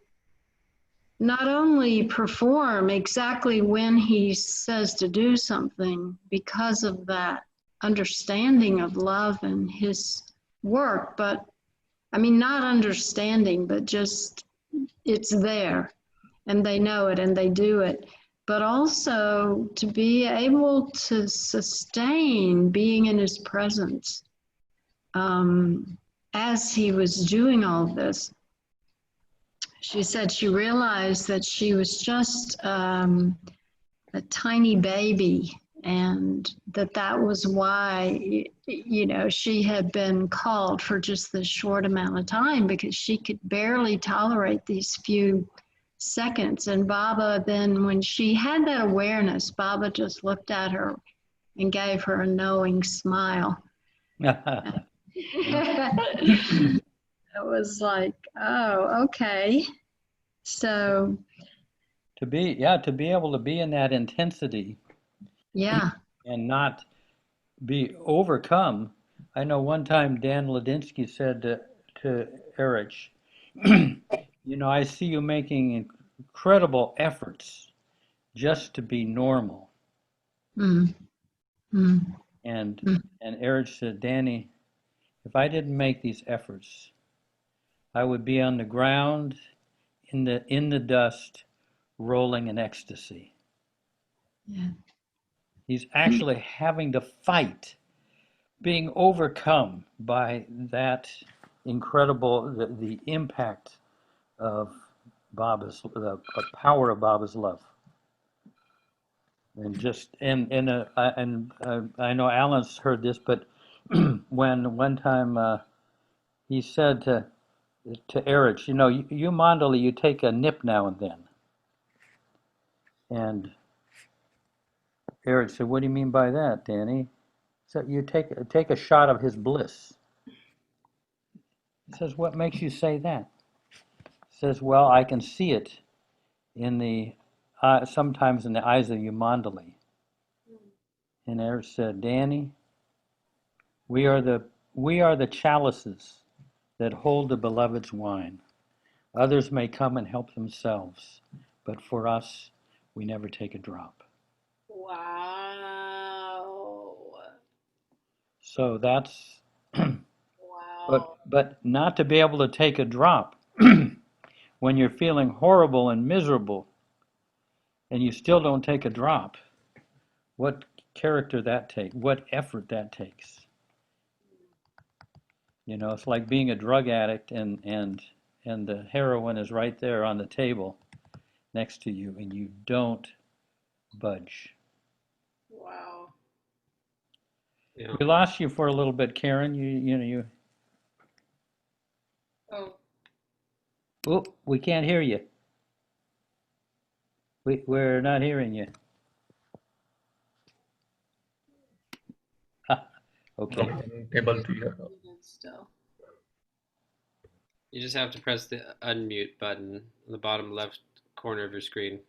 not only perform exactly when he says to do something because of that understanding of love and his work, but I mean, not understanding, but just it's there and they know it and they do it, but also to be able to sustain being in his presence as he was doing all this. She said she realized that she was just a tiny baby, and that was why, she had been called for just this short amount of time, because she could barely tolerate these few seconds. And Baba then, when she had that awareness, Baba just looked at her and gave her a knowing smile. It was like, oh, okay. So to be able to be in that intensity, and not be overcome. I know one time Dan Ladinsky said to Erich, I see you making incredible efforts just to be normal. And Erich said, Danny, if I didn't make these efforts, I would be on the ground in the dust, rolling in ecstasy. Yeah. He's actually having to fight, being overcome by that incredible, the impact of the power of Baba's love. And just I know Alan's heard this, but when one time he said to Erich, you Mandali, you take a nip now and then. And Erich said, "What do you mean by that, Danny?" So you take a shot of his bliss. He says, "What makes you say that?" He says, "Well, I can see it in the sometimes in the eyes of you Mandali." And Erich said, "Danny, we are the chalices that hold the beloved's wine. Others may come and help themselves, but for us, we never take a drop." Wow. So that's, Wow. but not to be able to take a drop when you're feeling horrible and miserable and you still don't take a drop, what character that takes, what effort that takes. It's like being a drug addict and the heroin is right there on the table next to you and you don't budge. Wow. Yeah. We lost you for a little bit, Karen. You. Oh. Oh, we can't hear you. We're not hearing you. Okay. Able to hear. Still. You just have to press the unmute button on the bottom left corner of your screen.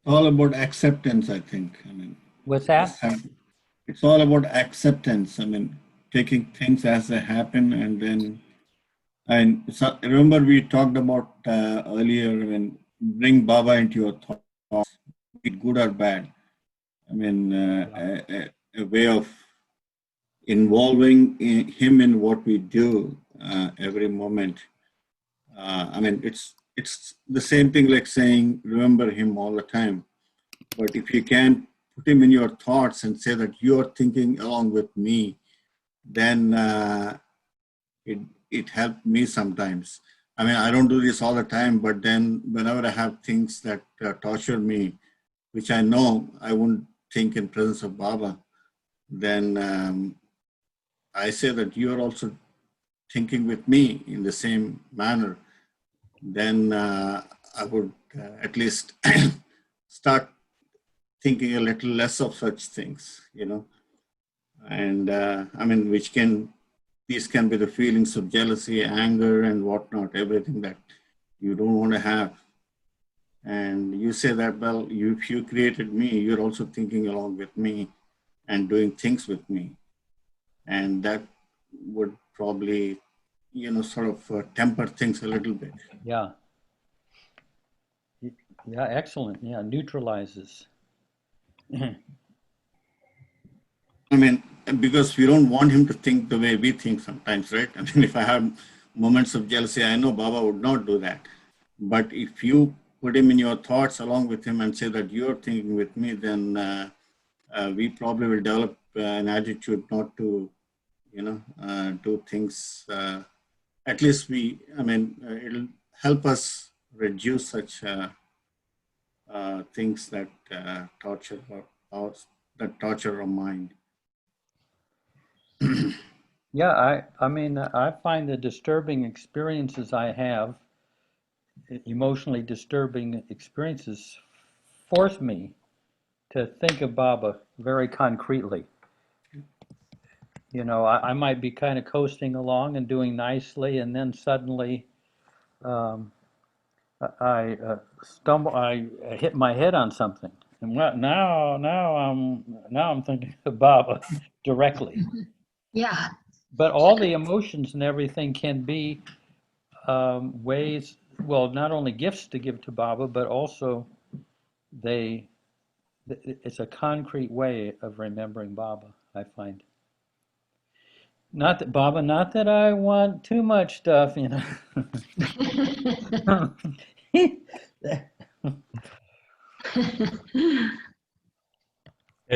All about acceptance, I think. I mean, what's that? It's all about acceptance. I mean, taking things as they happen, and then. And so remember, we talked about earlier. I mean, bring Baba into your thoughts, be it good or bad. I mean, a way of involving him in what we do every moment. I mean, it's the same thing like saying, remember him all the time. But if you can't put him in your thoughts and say that you're thinking along with me, then it helped me sometimes. I mean, I don't do this all the time, but then whenever I have things that torture me, which I know I wouldn't think in presence of Baba, then I say that you're also thinking with me in the same manner. Then I would at least start thinking a little less of such things, and I mean, these can be the feelings of jealousy, anger, and whatnot, everything that you don't want to have. And you say that, well, if you created me, you're also thinking along with me and doing things with me. And that would probably, sort of temper things a little bit. Yeah. Yeah, excellent. Yeah, neutralizes. I mean, because we don't want him to think the way we think sometimes, right? I mean, if I have moments of jealousy, I know Baba would not do that. But if you put him in your thoughts along with him and say that you're thinking with me, then we probably will develop an attitude not to, do things. At least it'll help us reduce such things that torture our mind. Yeah, I mean, I find the disturbing experiences I have, emotionally disturbing experiences, force me to think of Baba very concretely. I might be kind of coasting along and doing nicely, and then suddenly I stumble, I hit my head on something, and now I'm thinking of Baba directly. Yeah. But all the emotions and everything can be ways, well, not only gifts to give to Baba, but also it's a concrete way of remembering Baba, I find. Not that, Baba, not that I want too much stuff, Yeah,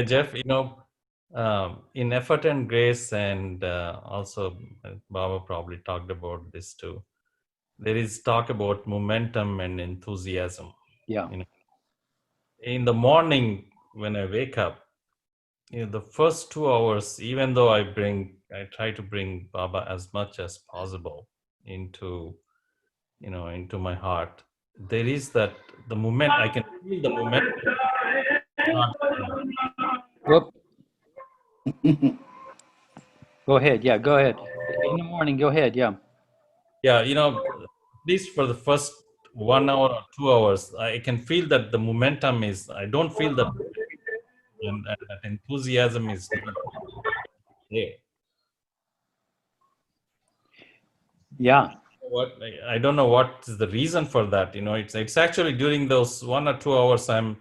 Jeff, in effort and grace, and also Baba probably talked about this too. There is talk about momentum and enthusiasm. Yeah. in the morning when I wake up, the first 2 hours, even though I try to bring Baba as much as possible into, into my heart. There is that the moment I can feel the moment. Whoop. Go ahead. Yeah, go ahead. In the morning, go ahead. Yeah. Yeah, at least for the first 1 hour or 2 hours, I can feel that the momentum is. I don't feel that, and that enthusiasm is not there. Yeah. I don't know what is the reason for that. It's actually during those 1 or 2 hours I'm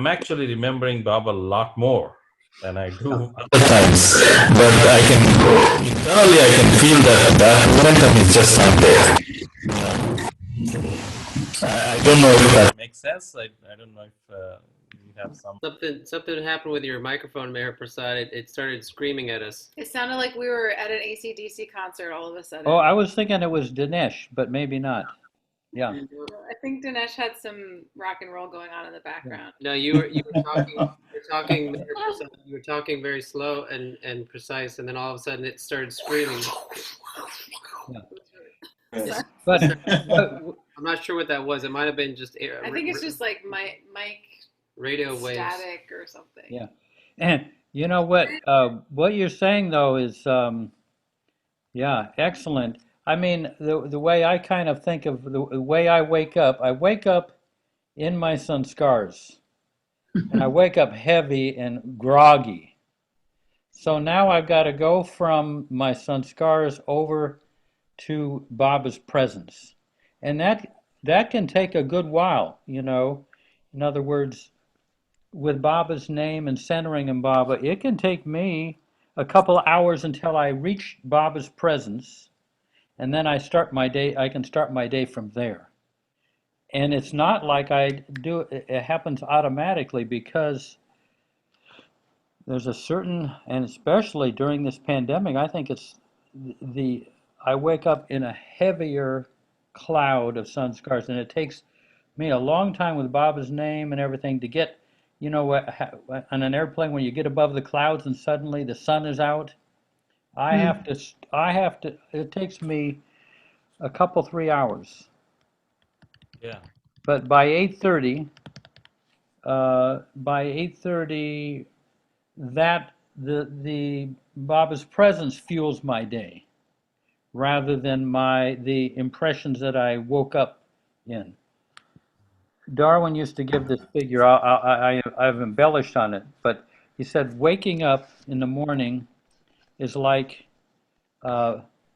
actually remembering Baba a lot more than I do other times. But internally I can feel that momentum is just not there. I don't know if that makes sense. I don't know if you have some. Something happened with your microphone, Mayor Prasad. It started screaming at us. It sounded like we were at an AC/DC concert all of a sudden. Oh, I was thinking it was Dinesh, but maybe not. Yeah. I think Dinesh had some rock and roll going on in the background. No, you were talking, Mayor Prasad, you were talking very slow and precise, and then all of a sudden it started screaming. But I'm not sure what that was. It might have been just air. I think it's just like mic radio waves, static or something. Yeah, and you know what you're saying though is yeah, excellent. I mean, the way I kind of think of the way I wake up in my sanskars, and I wake up heavy and groggy. So now I've got to go from my sanskars over to Baba's presence, and that can take a good while. In other words, with Baba's name and centering in Baba, it can take me a couple hours until I reach Baba's presence, and then I start my day. I can start my day from there. And it's not like I do it happens automatically, because there's a certain, and especially during this pandemic, I think it's I wake up in a heavier cloud of sanskars, and it takes me a long time with Baba's name and everything to get, on an airplane when you get above the clouds and suddenly the sun is out. I have to, it takes me a couple, 3 hours. Yeah. But by 8:30, that the Baba's presence fuels my day, rather than the impressions that I woke up in. Darwin used to give this figure. I've embellished on it, but he said waking up in the morning is like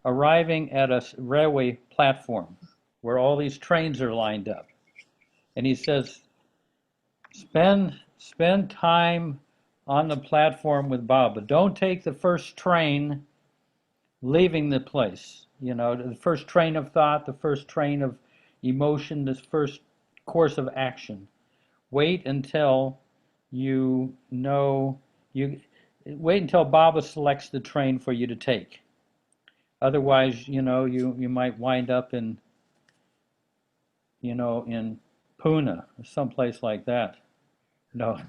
arriving at a railway platform where all these trains are lined up, and he says, spend time on the platform with Baba. Don't take the first train leaving the place. The first train of thought, the first train of emotion, this first course of action. Wait until wait until Baba selects the train for you to take. Otherwise, you might wind up in Pune or someplace like that. No,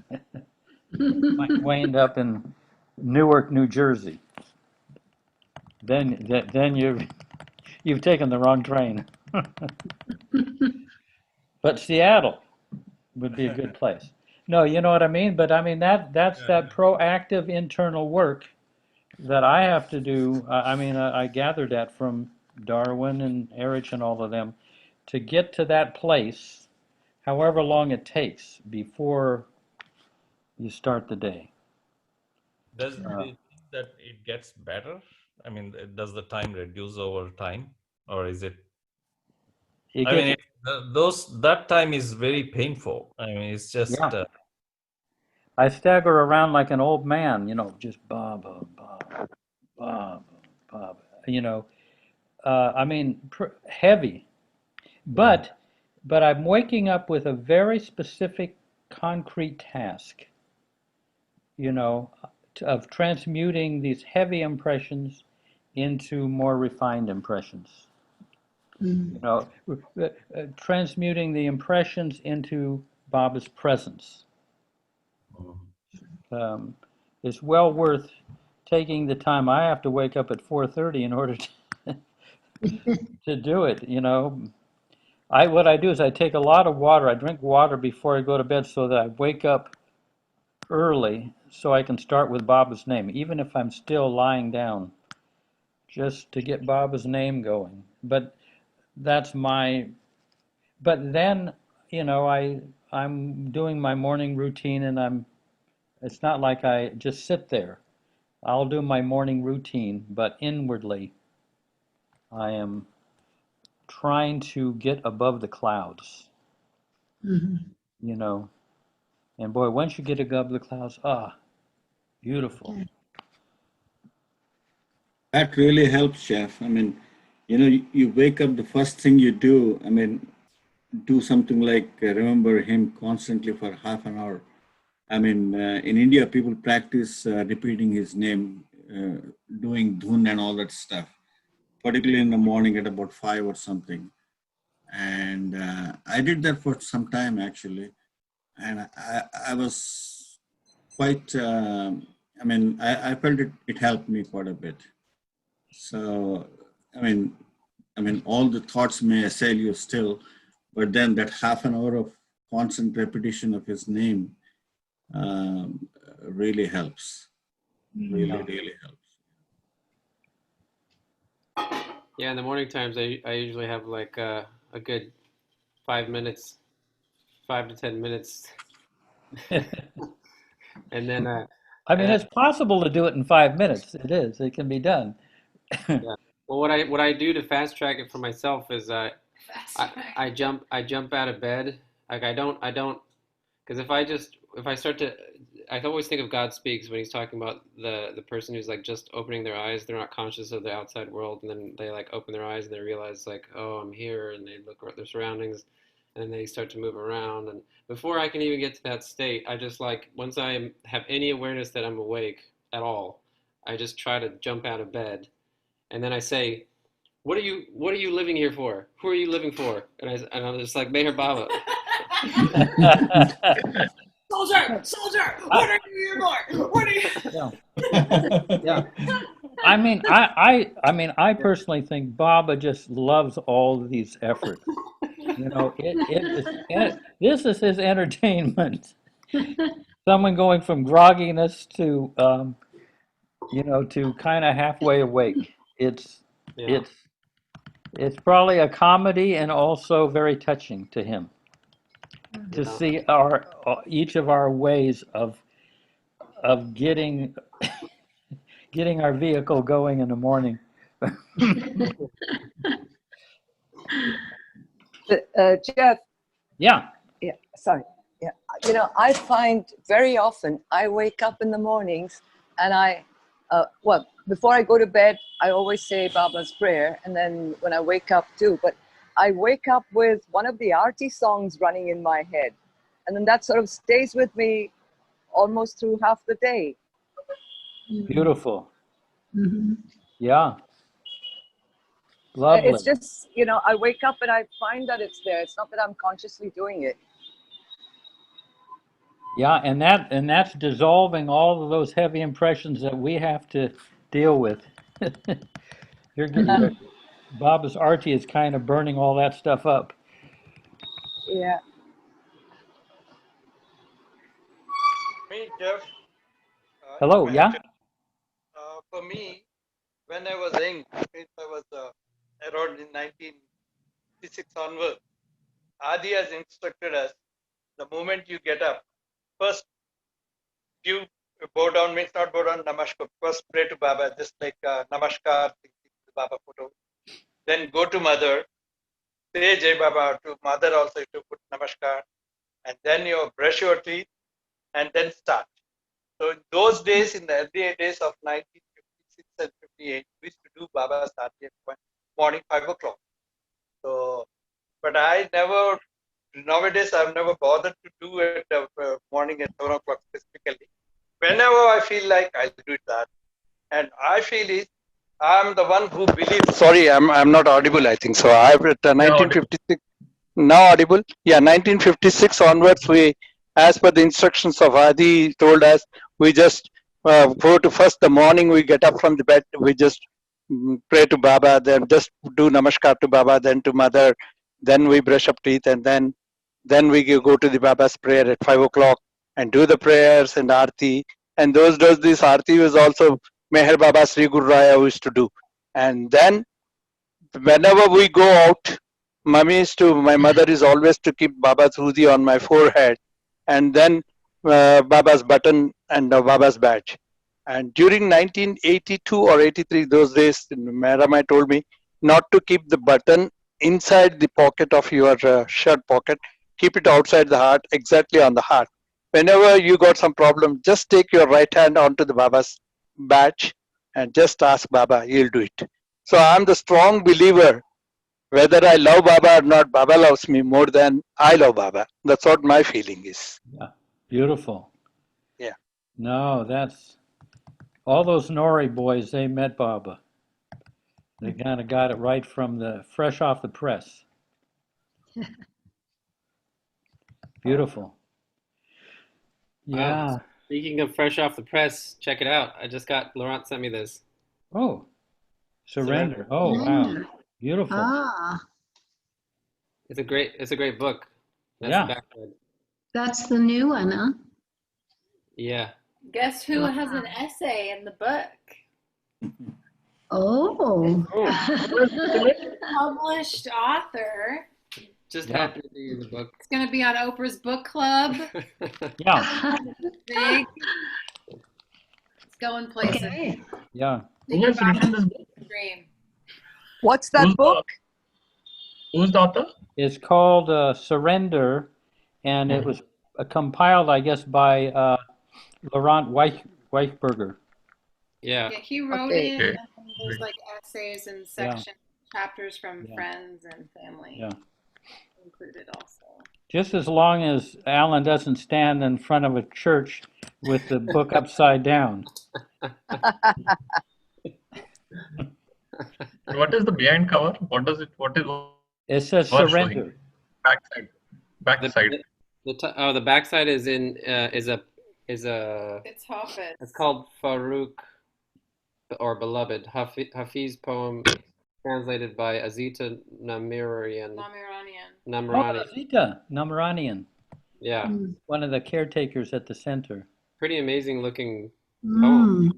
might wind up in Newark, New Jersey. Then you've taken the wrong train. But Seattle would be a good place. No, you know what I mean? But I mean that's that proactive internal work that I have to do. I gathered that from Darwin and Erich and all of them, to get to that place, however long it takes before you start the day. Do you think that it gets better? I mean, does the time reduce over time, or is it? That time is very painful. I mean, it's just. Yeah. I stagger around like an old man, just Baba, Baba, Baba, Baba. Heavy. But I'm waking up with a very specific, concrete task, of transmuting these heavy impressions into more refined impressions. Transmuting the impressions into Baba's presence. It's well worth taking the time. I have to wake up at 4:30 in order to do it, you know. What I do is I take a lot of water. I drink water before I go to bed so that I wake up early so I can start with Baba's name, even if I'm still lying down, just to get Baba's name going. But that's my, but then, you know, I'm doing my morning routine and it's not like I just sit there. I'll do my morning routine, but inwardly, I am trying to get above the clouds, you know. And boy, once you get above the clouds, beautiful. That really helps, Chef. I mean, you know, you wake up, the first thing you do, I mean, do something like remember him constantly for half an hour. I mean, in India, people practice repeating his name, doing dhun and all that stuff, particularly in the morning at about 5 or something. And I did that for some time actually, and I was quite. I mean, I felt it helped me quite a bit. So, I mean, all the thoughts may assail you still, but then that half an hour of constant repetition of his name really helps. Really helps. Yeah, in the morning times, I usually have like a good 5 minutes, 5 to 10 minutes, and then I mean, it's possible to do it in 5 minutes. It is. It can be done. yeah. Well, what I do to fast track it for myself is I jump out of bed. Like I don't because if I start to I always think of God speaks when he's talking about the person who's like just opening their eyes. They're not conscious of the outside world, and then they like open their eyes and they realize like, oh, I'm here, and they look at their surroundings, and they start to move around. And before I can even get to that state, I just like once I have any awareness that I'm awake at all, I just try to jump out of bed, and then I say, what are you living here for? Who are you living for? And I'm just like, Meher Baba. Soldier, what are you here for? What are you? Yeah. I mean, I personally think Baba just loves all of these efforts. You know, this is his entertainment. Someone going from grogginess to, you know, to kind of halfway awake. It's probably a comedy and also very touching to him to see each of our ways of getting our vehicle going in the morning. Jeff. Yeah. Yeah. Sorry. Yeah. You know, I find very often I wake up in the mornings and well, before I go to bed, I always say Baba's prayer, and then when I wake up too. But I wake up with one of the arti songs running in my head, and then that sort of stays with me almost through half the day. Beautiful. Yeah. Lovely. It's just, you know, I wake up and I find that it's there. It's not that I'm consciously doing it. Yeah, and that's dissolving all of those heavy impressions that we have to deal with. Baba's arti is kind of burning all that stuff up. Yeah. Me, Jeff. Hello, yeah? For me, when I was young, since I was around in 1956 onward, Adi has instructed us, the moment you get up, first you bow down, means not bow down, namaskar. First pray to Baba, just like namaskar, the Baba photo. Then go to mother, say Jai Baba to mother also, to put namaskar, and then you brush your teeth, and then start. So in those days, in the early days of 1956 and 58, we used to do Baba's Arti at morning 5 o'clock. So, but I never, nowadays I've never bothered to do it morning at 7 o'clock specifically. Whenever I feel like, I'll do that. And I feel it, I'm the one who believes, sorry, I'm not audible, I think. So I've at 1956, Now audible? Yeah, 1956 onwards, we, as per the instructions of Adi told us, we just go to first the morning, we get up from the bed, we just pray to Baba, then just do namaskar to Baba, then to mother, then we brush up teeth, and then we go to the Baba's prayer at 5 o'clock and do the prayers and Aarti. And those days, this Aarti was also Meher Baba Sri Guru Raya used to do. And then whenever we go out, my mother is always to keep Baba's hoodie on my forehead, and then Baba's button and Baba's badge. And during 1982 or 83, those days, Meramai told me not to keep the button inside the pocket of your shirt pocket. Keep it outside the heart, exactly on the heart. Whenever you got some problem, just take your right hand onto the Baba's badge and just ask Baba, he'll do it. So I'm the strong believer, whether I love Baba or not, Baba loves me more than I love Baba. That's what my feeling is. Yeah, beautiful. Yeah. No, that's all those Nori boys. They met Baba. They kind of got it right from the fresh off the press. Beautiful. Yeah. Wow. Speaking of fresh off the press, check it out. I just got Laurent sent me this. Oh, Surrender. Oh, wow. Surrender. Beautiful. Ah, It's a great book. That's Yeah. the backside. that's the new one, huh? Yeah. Guess who has an essay in the book? Oh. Published author. Just Yeah. happened to be in the book. It's going to be on Oprah's book club. Yeah. Big. It's going places. Okay. Yeah. Who has written this book? Dream. What's that Who's book? Who's the author? It's called Surrender, and it was compiled, I guess, by Laurent Weichberger. Yeah. Yeah, he wrote Okay. it. Okay. And there's like essays and section chapters from friends and family Yeah. included also. Just as long as Alan doesn't stand in front of a church with the book upside down. What is the behind cover? What is It says what's Surrender. showing? Backside. The backside is is a It's Hafiz. it's called Farouk or Beloved, Hafiz poem translated by Azita Namiranian. Namiranian. Oh, Zita Namaranian, Yeah, one of the caretakers at the center. pretty amazing looking poem.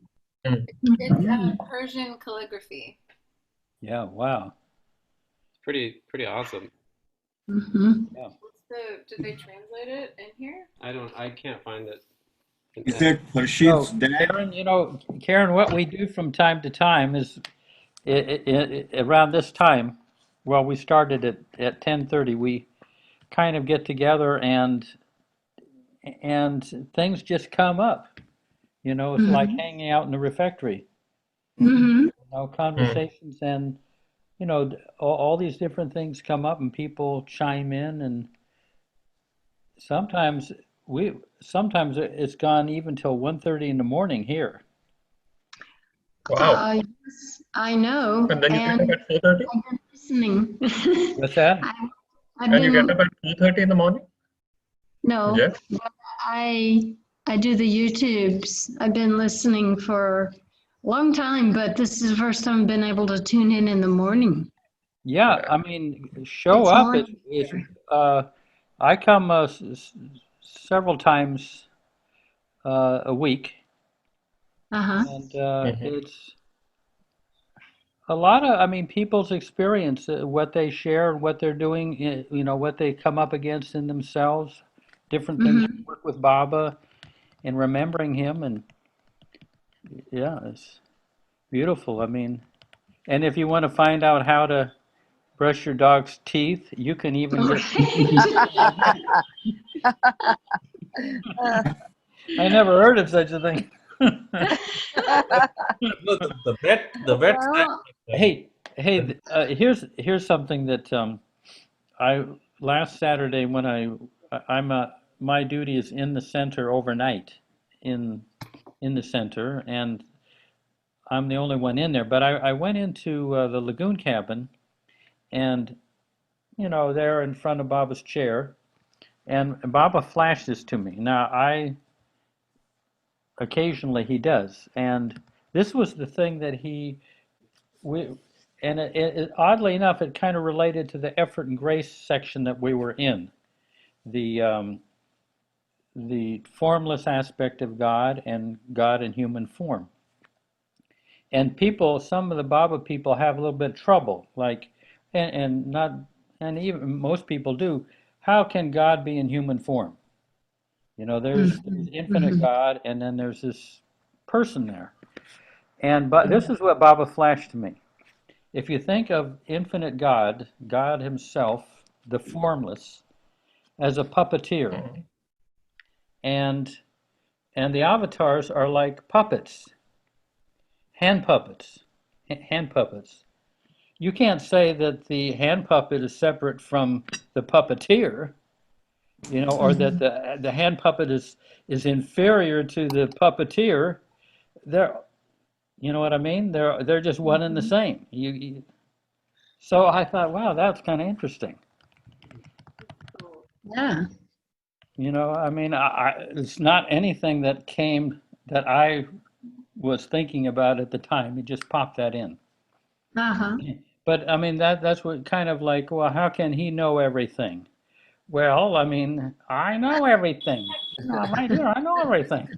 Mm. It's Persian calligraphy. Yeah, wow. It's pretty awesome. Mm-hmm. Did they translate it in here? I can't find it. Is that Harshid's So, dad? Karen, what we do from time to time is around this time, well, we started at 10:30, we kind of get together and things just come up. It's like hanging out in the refectory. Mm-hmm. Conversations and all these different things come up and people chime in, and sometimes it's gone even till 1:30 in the morning here. Wow. Yes, I know. And then you get up at 4:30? I've been listening. What's that? I've And you been, get up at 4:30 in the morning? no, Yes. but I do the YouTubes. I've been listening for a long time, but this is the first time I've been able to tune in the morning. Yeah, I mean, show It's up. morning I come several times a week, Uh-huh. and it's a lot of, people's experience, what they share, what they're doing, what they come up against in themselves, different things, work with Baba, and remembering him, and yeah, it's beautiful. And if you want to find out how to brush your dog's teeth, you can even get. I never heard of such a thing. The vet. Well, Hey, here's something that I last Saturday when my duty is in the center overnight in the center, and I'm the only one in there. But I went into the lagoon cabin, and there in front of Baba's chair, and Baba flashed this to me. Now, occasionally he does, and this was the thing that oddly enough, it kind of related to the effort and grace section that we were in, the formless aspect of God and God in human form. And some of the Baba people have a little bit of trouble, and even most people do. How can God be in human form? There's infinite God, and then there's this person there. But this is what Baba flashed to me. If you think of infinite God, God himself, the formless, as a puppeteer, and the avatars are like puppets, hand puppets. You can't say that the hand puppet is separate from the puppeteer, or that the hand puppet is inferior to the puppeteer. You know what I mean? They're just one and the same. So I thought, wow, that's kind of interesting. Yeah. It's not anything that I was thinking about at the time. It just popped that in. Uh-huh. But that's what kind of like, well, how can he know everything? Well, I know everything. Right here, I know everything.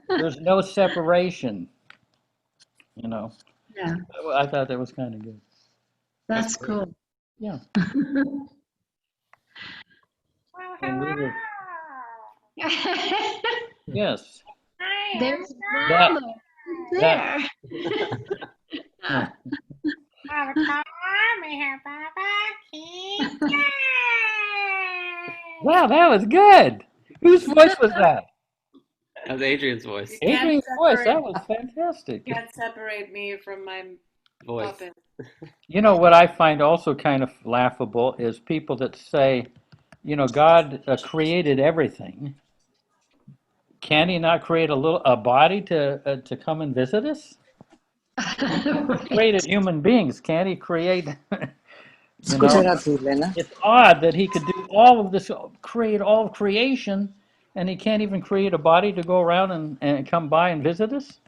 There's no separation, Yeah. I thought that was kind of good. That's cool. Yeah. And we were, yes. There's That- Mama there. Wow, that was good. Whose voice was that? That was Adrian's voice. Adrian's voice. That was fantastic. Can't separate me from my Voice. puppet. What I find also kind of laughable is people that say, God created everything. Can he not create a body to come and visit us? He created human beings. Can't he create? It's odd that he could do all of this, create all of creation, and he can't even create a body to go around and come by and visit us?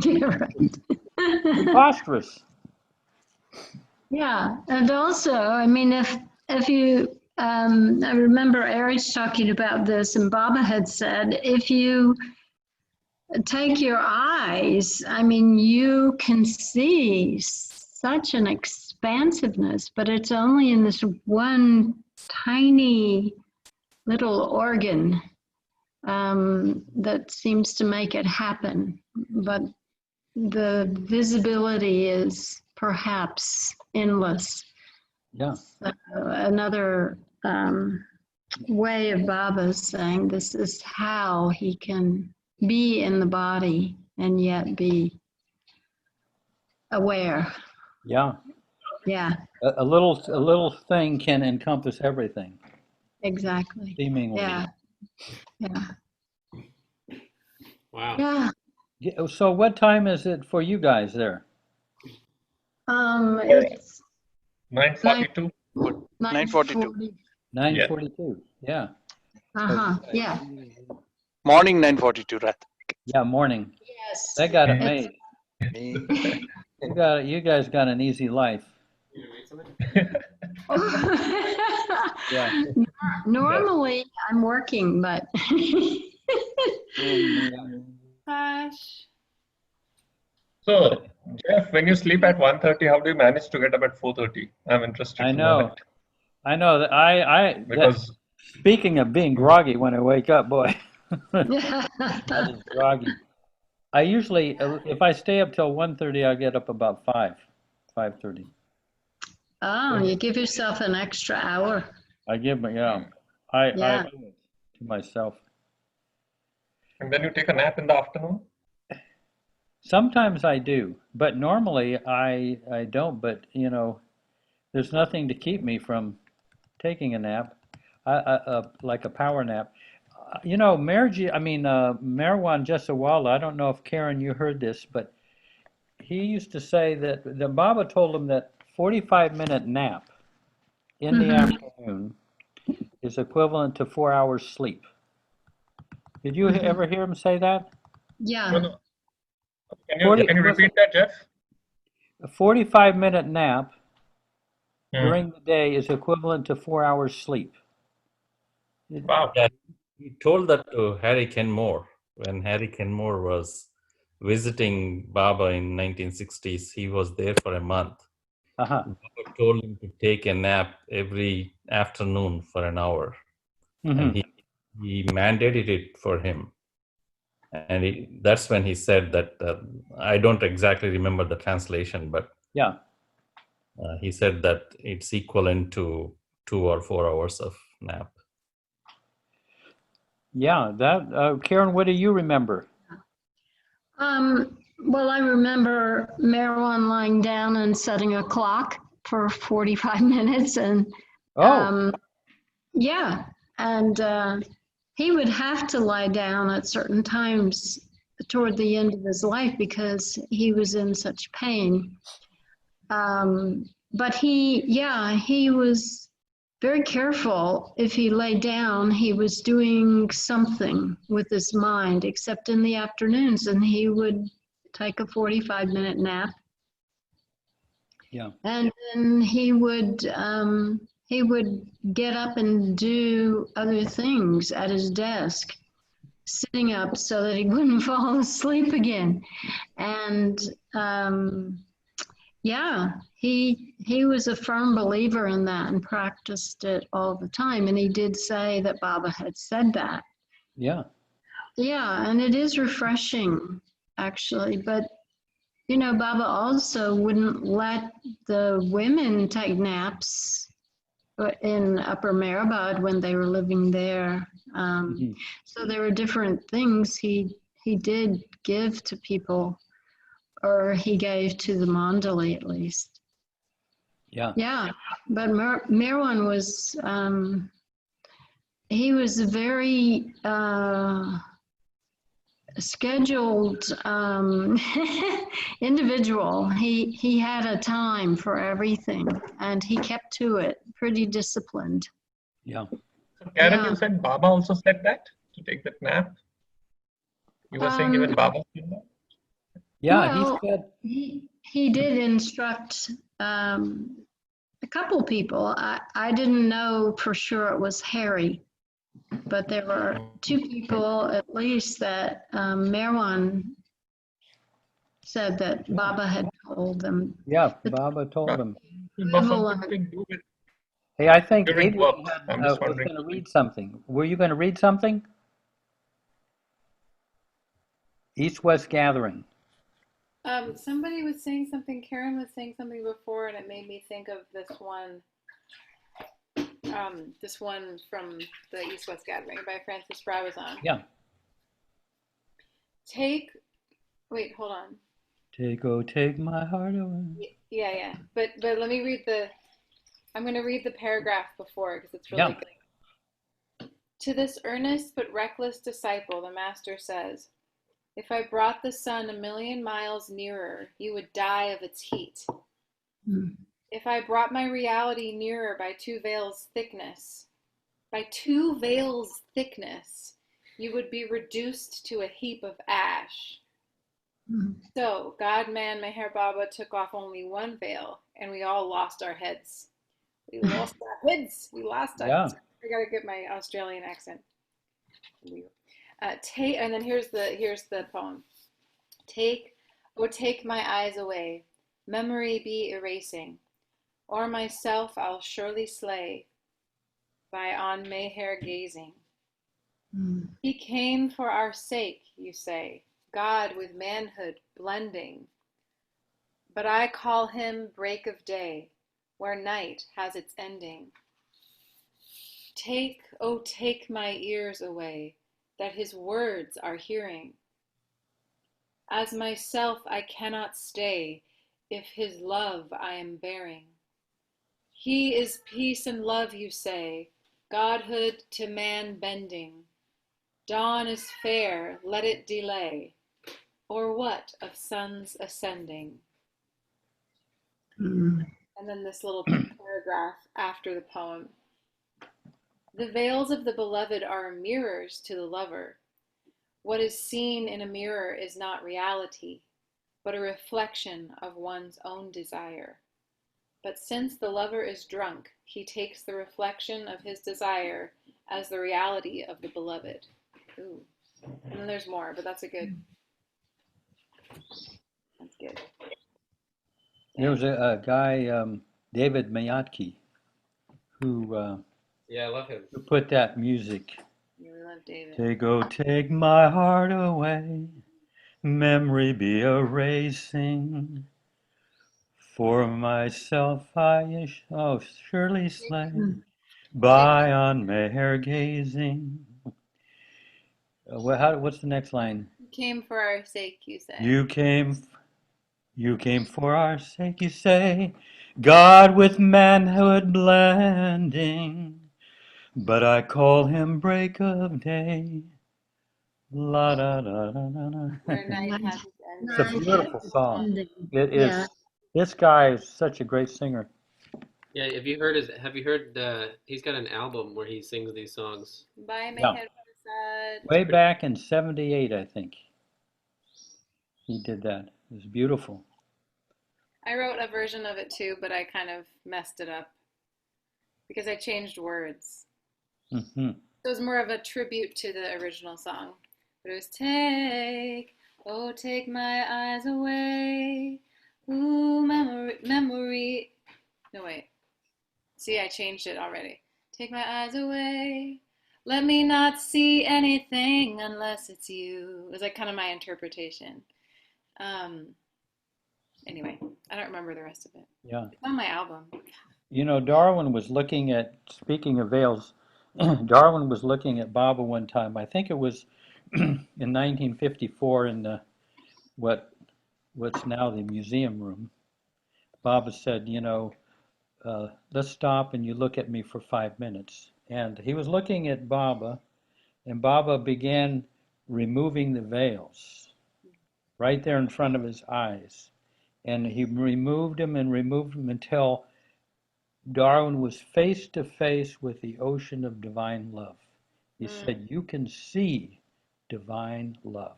Yeah, right. Preposterous. Yeah, and also, if you, I remember Eric's talking about this, and Baba had said, if you take your eyes, you can see such an expansiveness, but it's only in this one tiny little organ that seems to make it happen. But the visibility is perhaps endless. Yeah. So another way of Baba's saying this is how he can be in the body and yet be aware. Yeah. Yeah, A little thing can encompass everything, exactly. seemingly. Yeah. Wow. Yeah. So what time is it for you guys there? It's 9:42. 9:42. 9:42. Yeah. Uh-huh. Yeah. Morning 9:42, right? Yeah, morning. Yes. They got it made. You guys got an easy life. Yeah. Normally I'm working, but Gosh. So, Jeff, when you sleep at 1:30, how do you manage to get up at 4:30? I'm interested I to know know. that. I know that Because speaking of being groggy when I wake up, boy, I was groggy. I usually, if I stay up till 1:30, I get up about 5:30. oh, you give yourself an extra hour. I give my, I Yeah. owe it to myself. and then you take a nap in the afternoon? Sometimes I do, but normally I don't. But there's nothing to keep me from taking a nap, like a power nap. Marwan Jesawala, I don't know if Karen, you heard this, but he used to say that the Baba told him that 45-minute nap in the afternoon is equivalent to 4 hours sleep. Did you ever hear him say that? Yeah. No. Can you repeat that, Jeff? A 45-minute nap Hmm. during the day is equivalent to 4 hours sleep. Wow. Yeah, he told that to Harry Kenmore when Harry Kenmore was visiting Baba in 1960s. He was there for a month. Baba told him to take a nap every afternoon for an hour, and he mandated it for him. And that's when he said that, I don't exactly remember the translation, but yeah, he said that it's equivalent to 2 or 4 hours of nap. Yeah, that, Karen, what do you remember? Well, I remember Marwan lying down and setting a clock for 45 minutes. And yeah, and he would have to lie down at certain times toward the end of his life because he was in such pain. But he was very careful. If he lay down, he was doing something with his mind, except in the afternoons, and he would take a 45-minute nap. Yeah. And then he would get up and do other things at his desk, sitting up so that he wouldn't fall asleep again. And yeah, he was a firm believer in that and practiced it all the time. And he did say that Baba had said that. Yeah. Yeah, and it is refreshing, actually. But, you know, Baba also wouldn't let the women take naps in Upper Mehrabad when they were living there. So there were different things he did give to people, or he gave to the Mandali at least. Yeah. Yeah, but Marwan was, he was a very scheduled individual. He had a time for everything, and he kept to it, pretty disciplined. Yeah. So Karen, Yeah. you said Baba also said that, to take that nap? You were saying even Baba said that? Yeah, Well, he said. He did instruct a couple people. I didn't know for sure it was Harry, but there were two people at least that Marwan said that Baba had told them. Yeah, Baba told him. Something to do with Hey, I think during Adrian work. I'm was just wondering. going to read something. Were you going to read something? East-West Gathering. Somebody was saying something, Karen was saying something before, and it made me think of this one from the East-West Gathering by Francis Brabazon. Yeah. Wait, hold on. Take my heart away. Yeah. But let me read I'm going to read the paragraph before because it's really good. To this earnest but reckless disciple, the master says, if I brought the sun 1,000,000 miles nearer, you would die of its heat. If I brought my reality nearer by 2 veils thickness, you would be reduced to a heap of ash. So, God, man, Meher Baba took off only 1 veil, and we all lost our heads. We lost our heads. I gotta get my Australian accent. And then here's the poem. Take my eyes away, memory be erasing, or myself I'll surely slay by on Meher gazing. He came for our sake, you say, God with manhood blending. But I call him break of day, where night has its ending. Take my ears away, that his words are hearing. As myself I cannot stay, if his love I am bearing. He is peace and love, you say, Godhood to man bending. Dawn is fair, let it delay, or what of suns ascending? And then this little paragraph after the poem. The veils of the beloved are mirrors to the lover. What is seen in a mirror is not reality, but a reflection of one's own desire. But since the lover is drunk, he takes the reflection of his desire as the reality of the beloved. Ooh. And then there's more, but that's good. There was a guy, David Mayatki, who Yeah, I love him. who put that music. Yeah, we love David. Take my heart away, memory be erasing. For myself I surely slay, by on meher gazing. What's the next line? You came for our sake, you say. You came for our sake, you say, God with manhood blending, but I call him break of day. La da da da da da. Where night has its end. It's a beautiful song. It is. This guy is such a great singer. Yeah, have you heard he's got an album where he sings these songs. Bye, my Yeah. head sad. Way back in '78, I think. He did that. It was beautiful. I wrote a version of it too, but I kind of messed it up because I changed words. Mm-hmm. So it was more of a tribute to the original song. But it was take my eyes away. Ooh, memory. No, wait. See, I changed it already. Take my eyes away. Let me not see anything unless it's you. It was like kind of my interpretation. Anyway, I don't remember the rest of it. Yeah. It's on my album. You know, Darwin was looking at, speaking of veils, Darwin was looking at Baba one time. I think it was in 1954 in the what's now the museum room. Baba said, let's stop and you look at me for 5 minutes. And he was looking at Baba, and Baba began removing the veils right there in front of his eyes. And he removed them until Darwin was face to face with the ocean of divine love. He said, you can see divine love.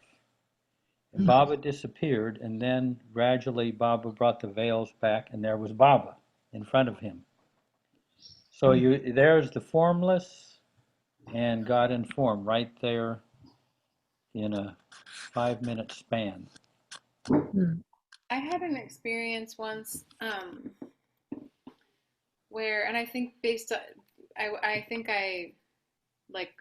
And Baba disappeared, and then gradually Baba brought the veils back, and there was Baba in front of him. So there's the formless and God in form right there in a 5-minute span. I had an experience once where, and I think based on, I think I like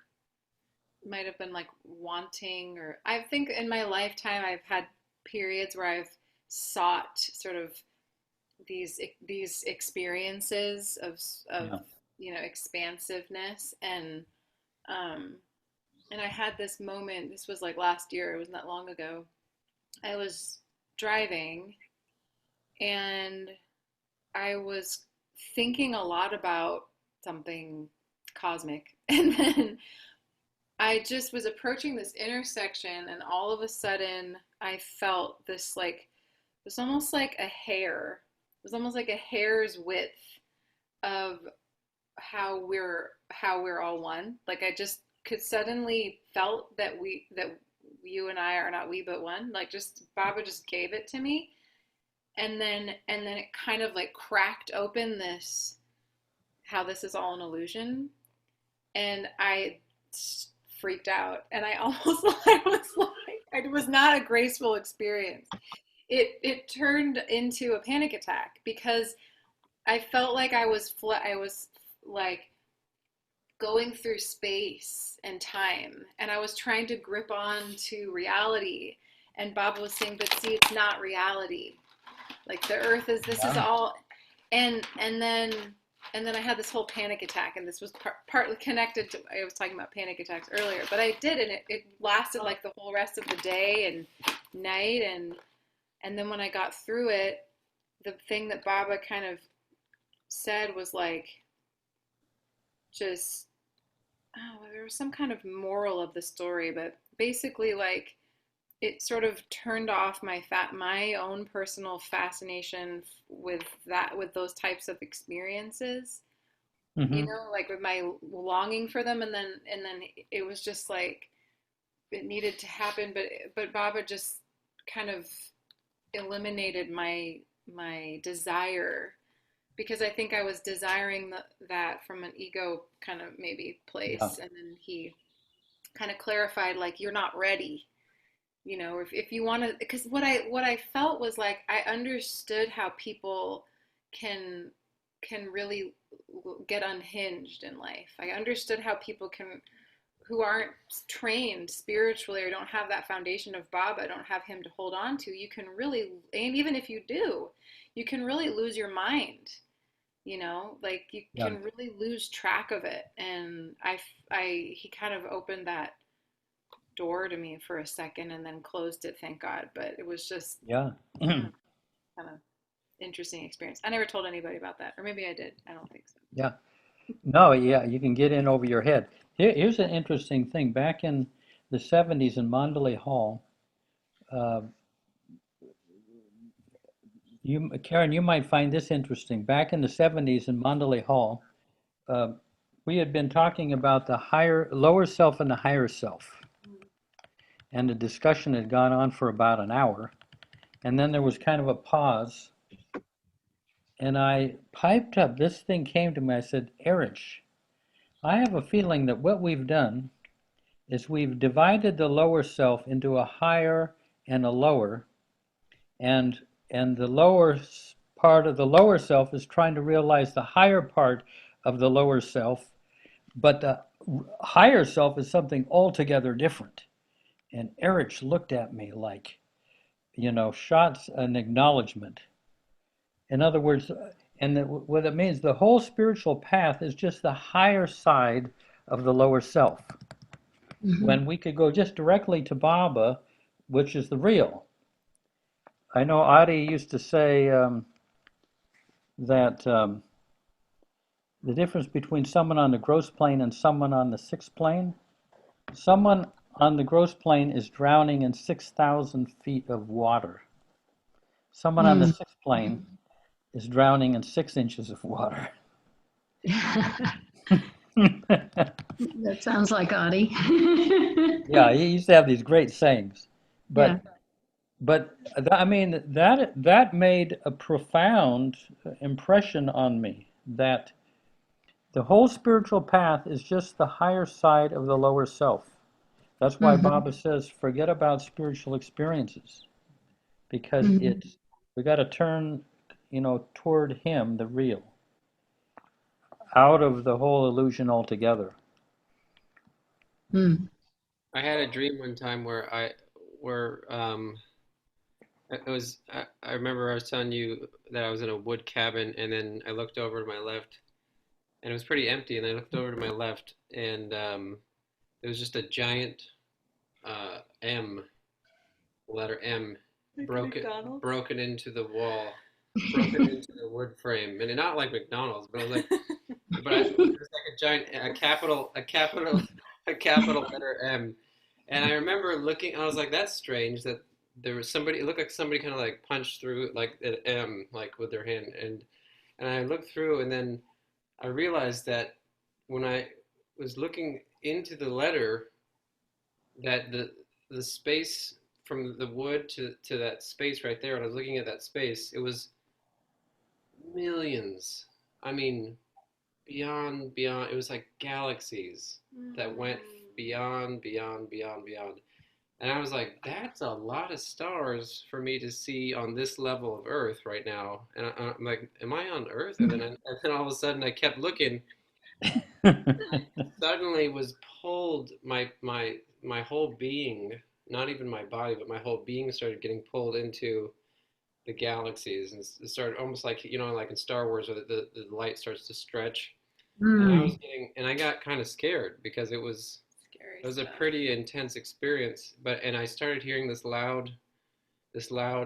might have been like wanting, or I think in my lifetime I've had periods where I've sought sort of these experiences of expansiveness, and I had this moment. This was like last year. It wasn't that long ago. I was driving, and I was thinking a lot about something cosmic, and then I just was approaching this intersection, and all of a sudden I felt this like, it was almost like a hair. It was almost like a hair's width of how we're all one. Like I just could suddenly felt that you and I are not we but one. Like just Baba just gave it to me, and then it kind of like cracked open this, how this is all an illusion, and I freaked out, and I it was not a graceful experience. It turned into a panic attack because I felt like I was like going through space and time, and I was trying to grip on to reality, and Baba was saying, but see, it's not reality. Like the earth is, this is all, and then I had this whole panic attack, and this was partly connected to, I was talking about panic attacks earlier, but I did, and it lasted like the whole rest of the day and night, and then when I got through it, the thing that Baba kind of said was like, just, there was some kind of moral of the story, but basically like, it sort of turned off my own personal fascination with those types of experiences. You know, like with my longing for them, and then it was just like it needed to happen, but Baba just kind of eliminated my desire, because I think I was desiring that from an ego kind of maybe place, and then he kind of clarified, like, you're not ready, you know, if you want to, because what I felt was like I understood how people can really get unhinged in life. I understood how people who aren't trained spiritually or don't have that foundation of Baba, don't have him to hold on to, you can really, and even if you do, you can really lose your mind, you know, like you can really lose track of it. And he kind of opened that door to me for a second and then closed it, thank God. But it was just kind of interesting experience. I never told anybody about that, or maybe I did. I don't think so. Yeah. No, yeah, you can get in over your head. Here's an interesting thing. Back in the 70s in Mandalay Hall, Karen, you might find this interesting. Back in the 70s in Mandalay Hall, we had been talking about the lower self and the higher self. And the discussion had gone on for about an hour. And then there was kind of a pause. And I piped up, this thing came to me, I said, Erich, I have a feeling that what we've done is we've divided the lower self into a higher and a lower, and the lower part of the lower self is trying to realize the higher part of the lower self, but the higher self is something altogether different. And Erich looked at me like, you know, shots an acknowledgement. In other words, what it means, the whole spiritual path is just the higher side of the lower self. When we could go just directly to Baba, which is the real. I know Adi used to say that the difference between someone on the gross plane and someone on the sixth plane, someone on the gross plane is drowning in 6,000 feet of water. Someone on the sixth plane is drowning in 6 inches of water. That sounds like Adi. Yeah, he used to have these great sayings. But I mean, that made a profound impression on me, that the whole spiritual path is just the higher side of the lower self. That's why Baba says, forget about spiritual experiences, because we got to turn, you know, toward him, the real, out of the whole illusion altogether. I had a dream one time where I remember I was telling you that I was in a wood cabin, and then I looked over to my left and it was pretty empty, and I looked over to my left and it was just a giant letter M, broken into the wall, broken into the wood frame, and not like McDonald's, but I was like, it was like a capital letter M. And I remember looking, I was like, that's strange that there was somebody, it looked like somebody kind of like punched through like an M, like with their hand. And I looked through, and then I realized that when I was looking into the letter, that the space from the wood to that space right there, when I was looking at that space, it was millions. I mean, beyond, it was like galaxies that went beyond. And I was like, that's a lot of stars for me to see on this level of Earth right now. And I'm like, am I on Earth? And then all of a sudden I kept looking. And I suddenly was pulled, my whole being, not even my body, but my whole being started getting pulled into the galaxies, and it started almost like, you know, like in Star Wars, where the light starts to stretch. And I got kind of scared, because it was a pretty intense experience. And I started hearing this loud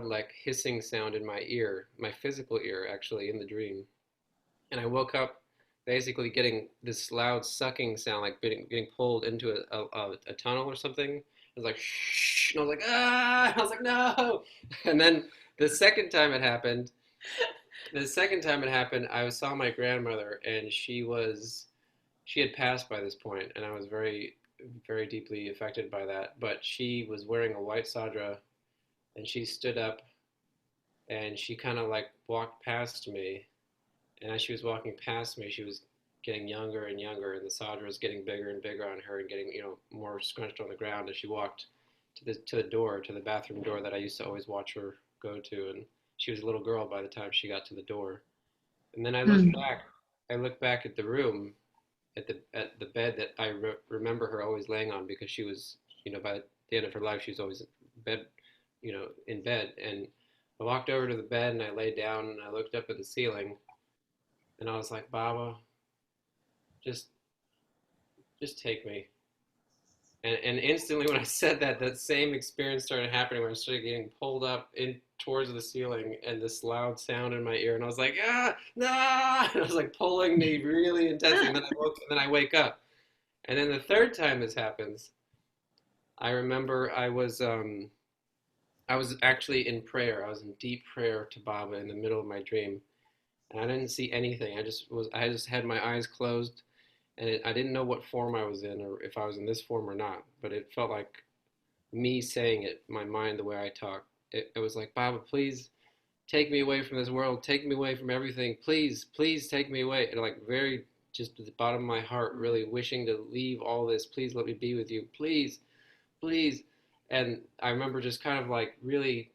like hissing sound in my ear, my physical ear, actually, in the dream. And I woke up basically getting this loud sucking sound, like getting pulled into a tunnel or something. I was like, shh. And I was like, ah. I was like, no. And then the second time it happened, I saw my grandmother, and she had passed by this point, and I was very, very deeply affected by that. But she was wearing a white sadra, and she stood up, and she kind of like walked past me. And as she was walking past me, she was getting younger and younger, and the sadra was getting bigger and bigger on her, and getting, more scrunched on the ground as she walked to the bathroom door that I used to always watch her go to. And she was a little girl by the time she got to the door. And then I looked back at the room, at the bed that I remember her always laying on, because she was, by the end of her life, she was always in bed. And I walked over to the bed, and I laid down, and I looked up at the ceiling, and I was like, Baba, just take me. And instantly when I said that same experience started happening, where I started getting pulled up in towards the ceiling, and this loud sound in my ear, and I was like, ah, no! And it was like pulling me really intensely, and then I wake up. And then the third time this happens, I remember I was actually in prayer. I was in deep prayer to Baba in the middle of my dream, and I didn't see anything. I just had my eyes closed, and I didn't know what form I was in, or if I was in this form or not, but it felt like me saying it, my mind, the way I talk. It was like, Baba, please take me away from this world. Take me away from everything. Please, please take me away. And like very, just at the bottom of my heart, really wishing to leave all this. Please let me be with you. Please, please. And I remember just kind of like really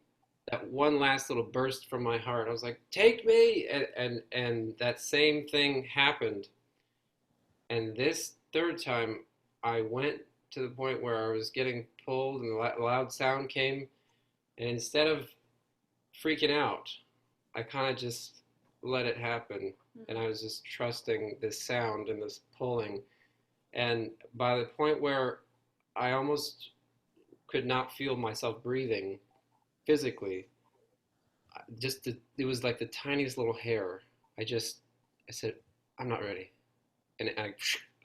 that one last little burst from my heart. I was like, take me. And that same thing happened. And this third time, I went to the point where I was getting pulled, and the loud sound came. And instead of freaking out, I kind of just let it happen. And I was just trusting this sound and this pulling. And by the point where I almost could not feel myself breathing physically, it was like the tiniest little hair. I said, I'm not ready. And I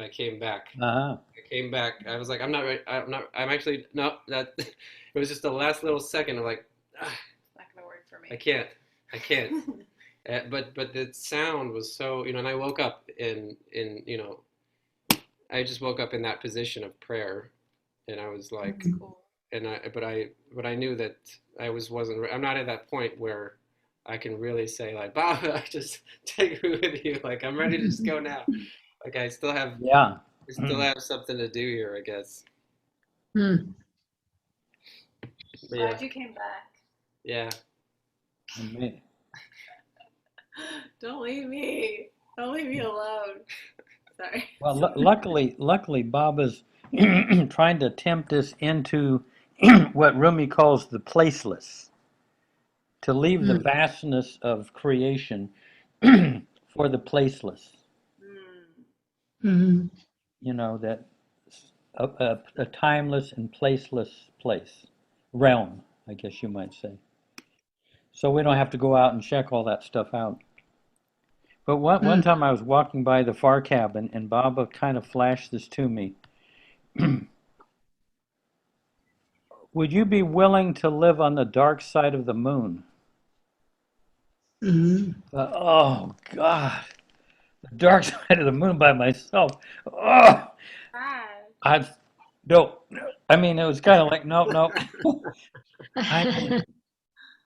came back. Uh-huh. I came back. I was like, I'm not ready. I'm actually, no, that, it was just the last little second of like, It's not gonna work for me. I can't. But the sound was so, and I woke up I just woke up in that position of prayer, and I was like, Cool. but I knew that I'm not at that point where I can really say like, Baba, just take me with you. Like, I'm ready to just go now. Like, I still have something to do here, I guess. But yeah. Glad you came back. Yeah. Don't leave me. Don't leave me alone. Sorry. Well, luckily, Baba's trying to tempt us into what Rumi calls the placeless, to leave the vastness of creation for the placeless. That a timeless and placeless realm, I guess you might say. So we don't have to go out and check all that stuff out. But one time I was walking by the far cabin, and Baba kind of flashed this to me. Would you be willing to live on the dark side of the moon? Oh, God. The dark side of the moon by myself. Oh, it was kind of like, no.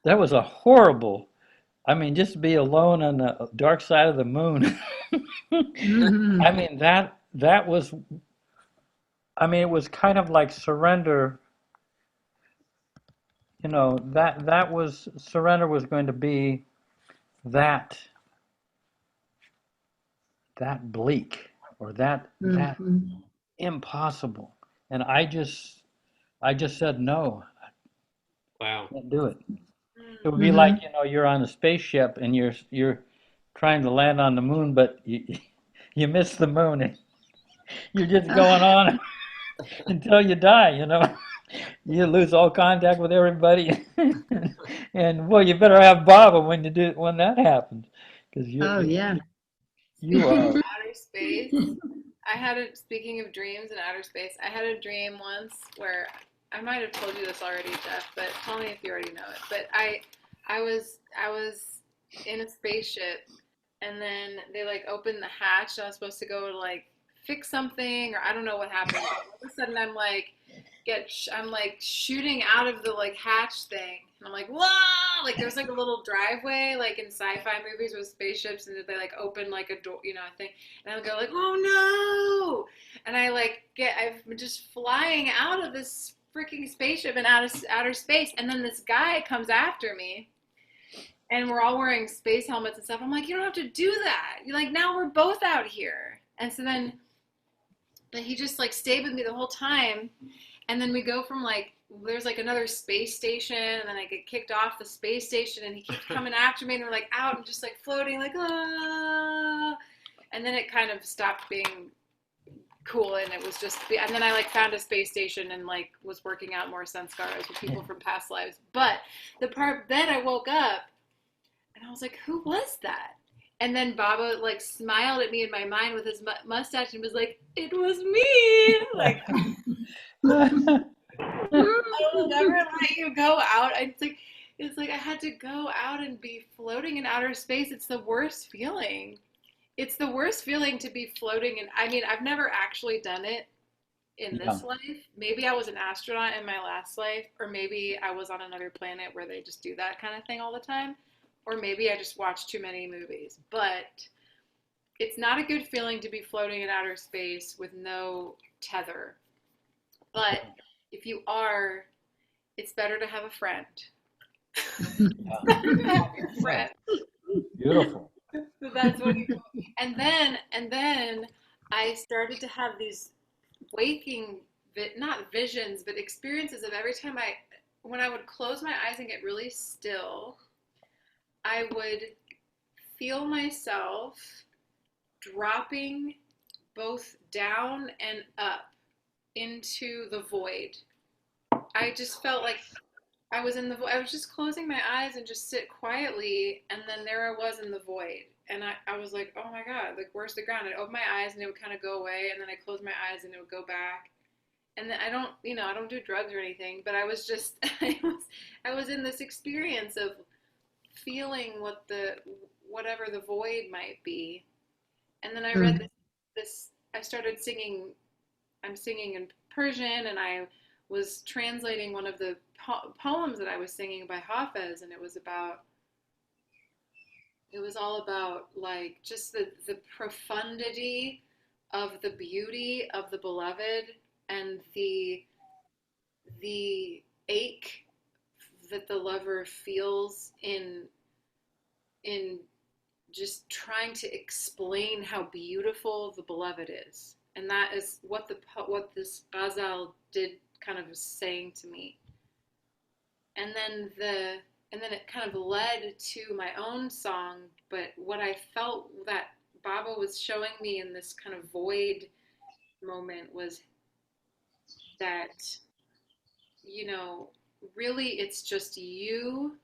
That was a horrible, just to be alone on the dark side of the moon. That was, it was kind of like surrender. Surrender was going to be that bleak, or that impossible. And I just said no. Wow. I can't do it. It would be like, you're on a spaceship and you're trying to land on the moon, but you miss the moon, and you're just going on until you die, You lose all contact with everybody. And well, you better have Baba when that happens, because you are Outer space. Speaking of dreams and outer space, I had a dream once where I might have told you this already, Jeff, but tell me if you already know it. But I was in a spaceship, and then they like opened the hatch, and I was supposed to go to like fix something, or I don't know what happened. But all of a sudden, I'm like shooting out of the like hatch thing, and I'm like, whoa! Like there's like a little driveway, like in sci-fi movies with spaceships, and they like open like a door, you know, a thing, and I would go like, oh no! And I'm just flying out of this freaking spaceship and out of outer space, and then this guy comes after me, and we're all wearing space helmets and stuff. I'm like, you don't have to do that. You're like, now we're both out here. And so then, but he just like stayed with me the whole time. And then we go from like, there's like another space station, and then I get kicked off the space station, and he keeps coming after me, and we're like out and just like floating, like, ah. And then it kind of stopped being cool, and it was just, and then I like found a space station and like was working out more sanskaras with people from past lives. But then I woke up and I was like, who was that? And then Baba like smiled at me in my mind with his mustache and was like, it was me. Like, I will never let you go out. It's like I had to go out and be floating in outer space. It's the worst feeling. It's the worst feeling to be floating. And I mean, I've never actually done it in this life. Maybe I was an astronaut in my last life, or maybe I was on another planet where they just do that kind of thing all the time. Or maybe I just watched too many movies. But it's not a good feeling to be floating in outer space with no tether. But if you are, it's better to have a friend. Better to have your friend. Beautiful. So that's what you, and then I started to have these waking, not visions, but experiences of every time when I would close my eyes and get really still, I would feel myself dropping both down and up into the void. I just felt like I was in the void. I was just closing my eyes and just sit quietly, and then there I was in the void. And I was like, oh my God, like, where's the ground? I'd open my eyes and it would kind of go away, and then I close my eyes and it would go back. And then I don't do drugs or anything, but I was just, I was in this experience of feeling whatever the void might be. And then I read this, I started singing, I'm singing in Persian, and I was translating one of the poems that I was singing by Hafez, and it was all about like just the profundity of the beauty of the beloved, and the ache that the lover feels in just trying to explain how beautiful the beloved is. And that is what this ghazal did kind of saying to me. And then it kind of led to my own song, but what I felt that Baba was showing me in this kind of void moment was that, you know, really it's just you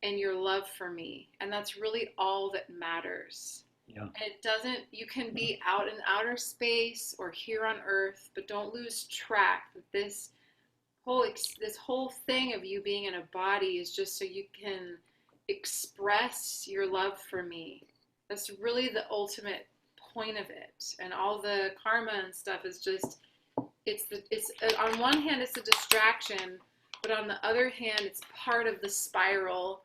and your love for me, and that's really all that matters. Yeah. And it doesn't, you can be out in outer space or here on earth, but don't lose track that this whole thing of you being in a body is just so you can express your love for me. That's really the ultimate point of it. And all the karma and stuff is just, it's on one hand it's a distraction, but on the other hand it's part of the spiral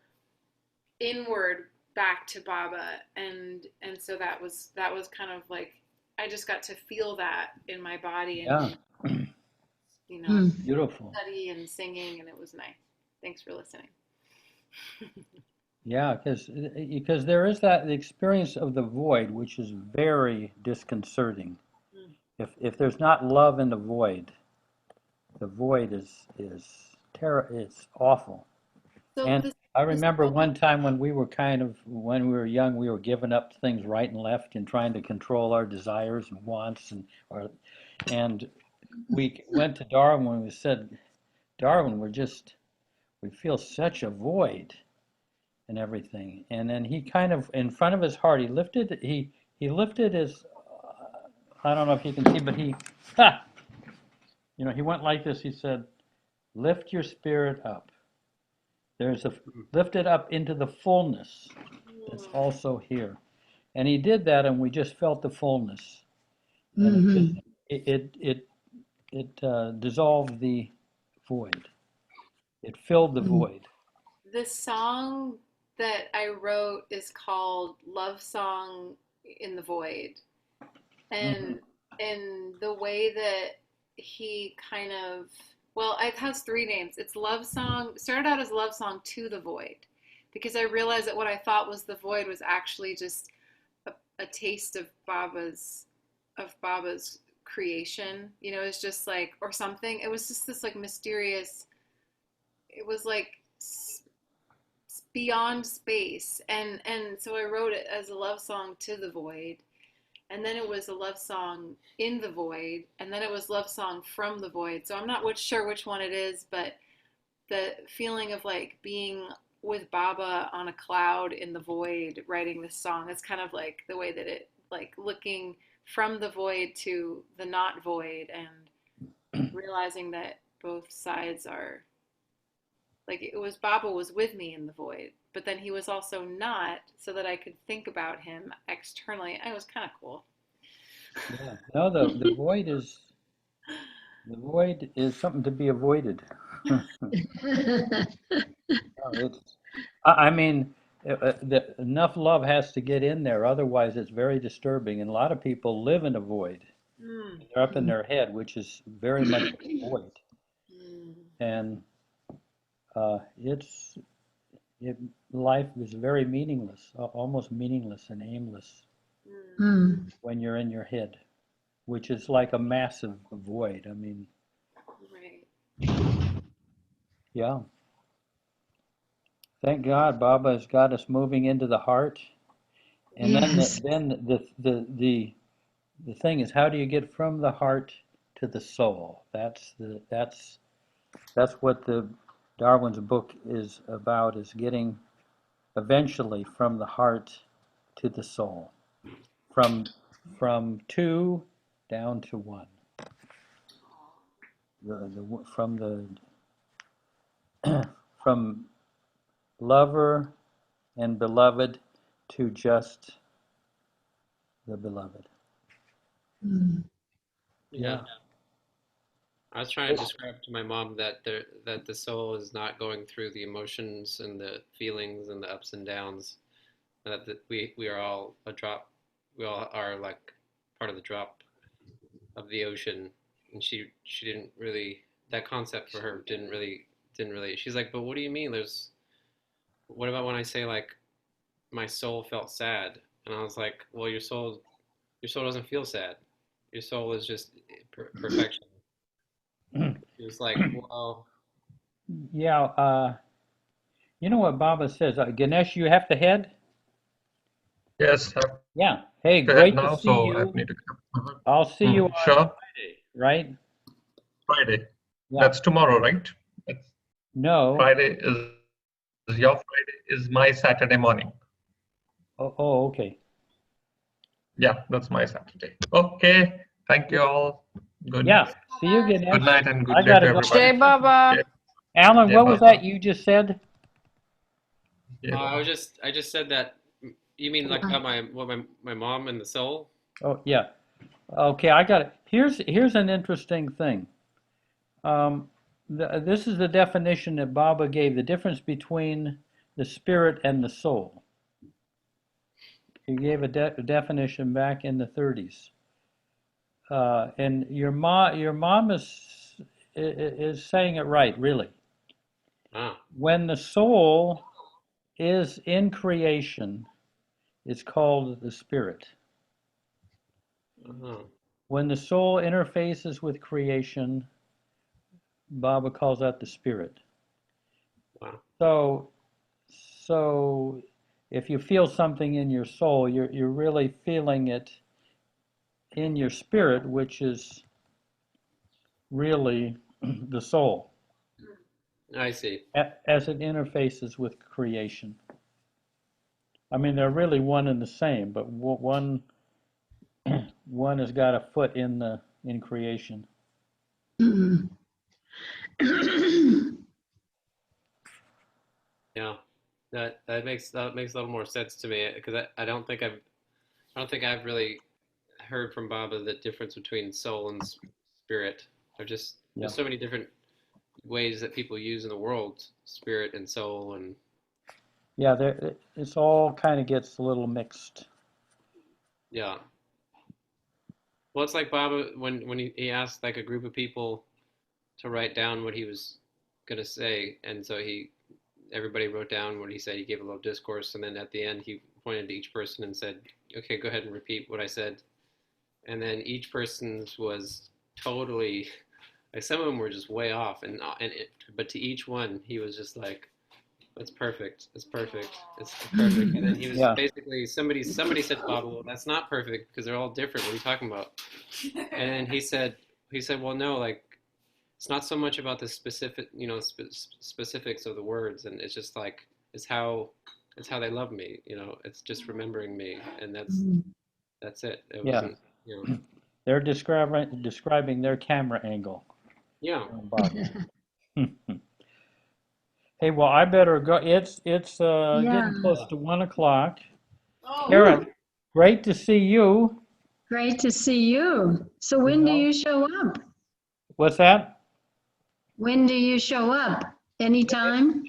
inward back to Baba. And so that was kind of like, I just got to feel that in my body, and you know, beautiful study and singing, and it was nice. Thanks for listening. Yeah, because there is the experience of the void, which is very disconcerting. If there's not love in the void is terrible. It's awful. So and I remember one time when we were young, we were giving up things right and left and trying to control our desires and wants, and we went to Darwin and we said, Darwin, we feel such a void and everything. And then he kind of, in front of his heart, he lifted his, I don't know if you can see, but he went like this. He said, Lift your spirit up. There's a lift it up into the fullness that's also here. And he did that, and we just felt the fullness. And it dissolved the void. It filled the void. The song that I wrote is called Love Song in the Void. And the way that he kind of, well, it has three names. It's Love Song, started out as Love Song to the Void, because I realized that what I thought was the void was actually just a taste of Baba's creation. You know, it's just like, or something. It was just this like mysterious, it was like beyond space. And so I wrote it as a love song to the void. And then it was a love song in the void. And then it was love song from the void. So I'm not sure which one it is, but the feeling of like being with Baba on a cloud in the void writing this song, it's kind of like the way that it, like looking from the void to the not void and realizing that both sides are, like, it was Baba was with me in the void, but then he was also not, so that I could think about him externally. It was kind of cool. Yeah. No, the void is something to be avoided. I mean, enough love has to get in there, otherwise it's very disturbing. And a lot of people live in a void. They're up in their head, which is very much a void. And life is very meaningless, almost meaningless and aimless when you're in your head, which is like a massive void. I mean, yeah. Thank God, Baba has got us moving into the heart, and then the thing is, how do you get from the heart to the soul? That's what the Darwin's book is about, is getting eventually from the heart to the soul, from two down to one. From lover and beloved to just the beloved. Yeah. I was trying to describe to my mom that the soul is not going through the emotions and the feelings and the ups and downs, and that we are all a drop. We all are like part of the drop of the ocean, and she didn't really, that concept for her didn't really. She's like, but what do you mean? What about when I say like my soul felt sad? And I was like, well, your soul doesn't feel sad. Your soul is just perfection. It was like, well, Yeah, you know what Baba says, Ganesh, you have to head? Yes. Yeah. Hey, Go ahead great to now, see so you. I need to. I'll see you on Sure. Friday, right? Friday. Yeah. That's tomorrow, right? No. Friday is your Friday, is my Saturday morning. Oh, okay. Yeah, that's my Saturday. Okay. Thank you all. Good. Yeah. See you, Ganesh. Good night and good I day gotta to go. everybody. Jai Baba. Okay. Alan, Jai what was Baba. that you just said? I just said that. You mean like about my mom and the soul? Oh, yeah. Okay, I got it. Here's an interesting thing. This is the definition that Baba gave, the difference between the spirit and the soul. He gave a definition back in the 30s. And your mom is saying it right, really. Ah. When the soul is in creation, it's called the spirit. When the soul interfaces with creation, Baba calls that the spirit. Wow. So if you feel something in your soul, you're really feeling it in your spirit, which is really the soul. I see. As it interfaces with creation. I mean, they're really one and the same, but one has got a foot in creation. Yeah, that makes a little more sense to me because I don't think I've really heard from Baba the difference between soul and spirit. There's so many different ways that people use in the world, spirit and soul, and Yeah, it's all kind of gets a little mixed. yeah. Well, it's like Baba when he asked like a group of people to write down what he was gonna say, and so everybody wrote down what he said. He gave a little discourse, and then at the end he pointed to each person and said, "Okay, go ahead and repeat what I said." And then each person's was totally, like some of them were just way off, but to each one he was just like, "That's perfect. It's perfect. It's perfect." And then he was basically somebody said, "Bob, well, that's not perfect because they're all different. What are you talking about?" And then he said, "Well, no, like it's not so much about the specific, specifics of the words, and it's just like it's how they love me. It's just remembering me, and that's it. It wasn't, They're describing their camera angle. Yeah. Hey, well, I better go. It's getting close to 1 o'clock. Oh. Karen, great to see you. Great to see you. So when do you show up? What's that? When do you show up? Anytime?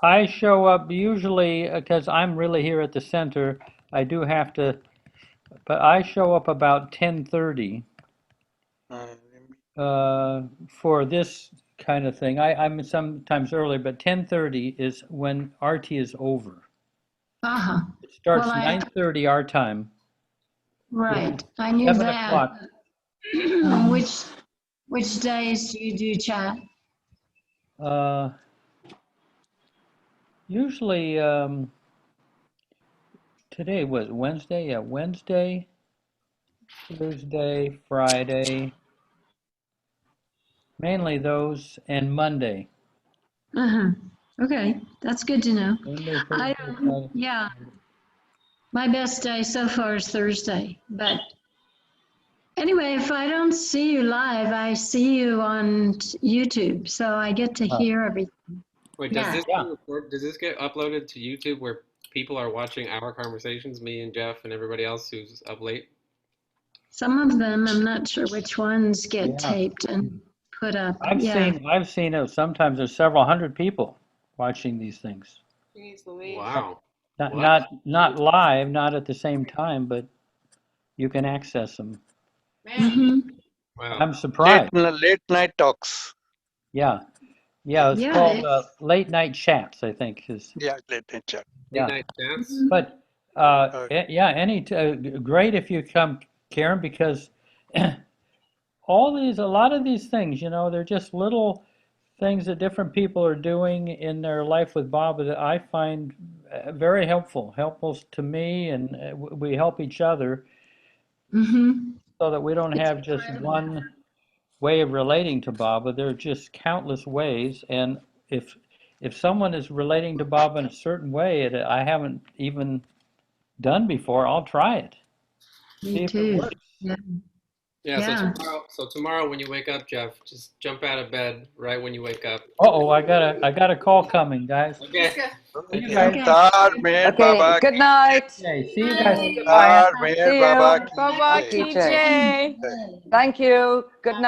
I show up usually because I'm really here at the center. I do have to, but I show up about 10:30 for this kind of thing. I'm sometimes early, but 10:30 is when arti is over. Uh-huh. It starts Well, 9:30 our time. Right. I knew 7 that. o'clock. Which days do you do chat? Usually, today was Wednesday. Yeah, Wednesday, Thursday, Friday. Mainly those, and Monday. Uh-huh. Okay, that's good to know. Monday, Thursday, Friday. Yeah. My best day so far is Thursday, but anyway, if I don't see you live, I see you on YouTube, so I get to hear everything. Wait, does this get uploaded to YouTube where people are watching our conversations, me and Jeff and everybody else who's up late? Some of them, I'm not sure which ones get taped and put up. I've seen it. Sometimes there's several hundred people watching these things. Jeez Louise. Wow. Not live, not at the same time, but you can access them. Wow. I'm surprised. Late night talks. Yeah, it's called late night chats, I think is. Yeah, late night chat. Late night chats. But great if you come, Karen, because a lot of these things, they're just little things that different people are doing in their life with Bob that I find very helpful to me, and we help each other so that we don't have just one way of relating to Baba. There are just countless ways, and if someone is relating to Baba in a certain way that I haven't even done before, I'll try it. Me too. Yeah. So tomorrow when you wake up, Jeff, just jump out of bed right when you wake up. I got a call coming, guys. Okay. See you guys. Okay, good night. Okay, see you guys. See you. Bye-bye, TJ. Thank you. Good night.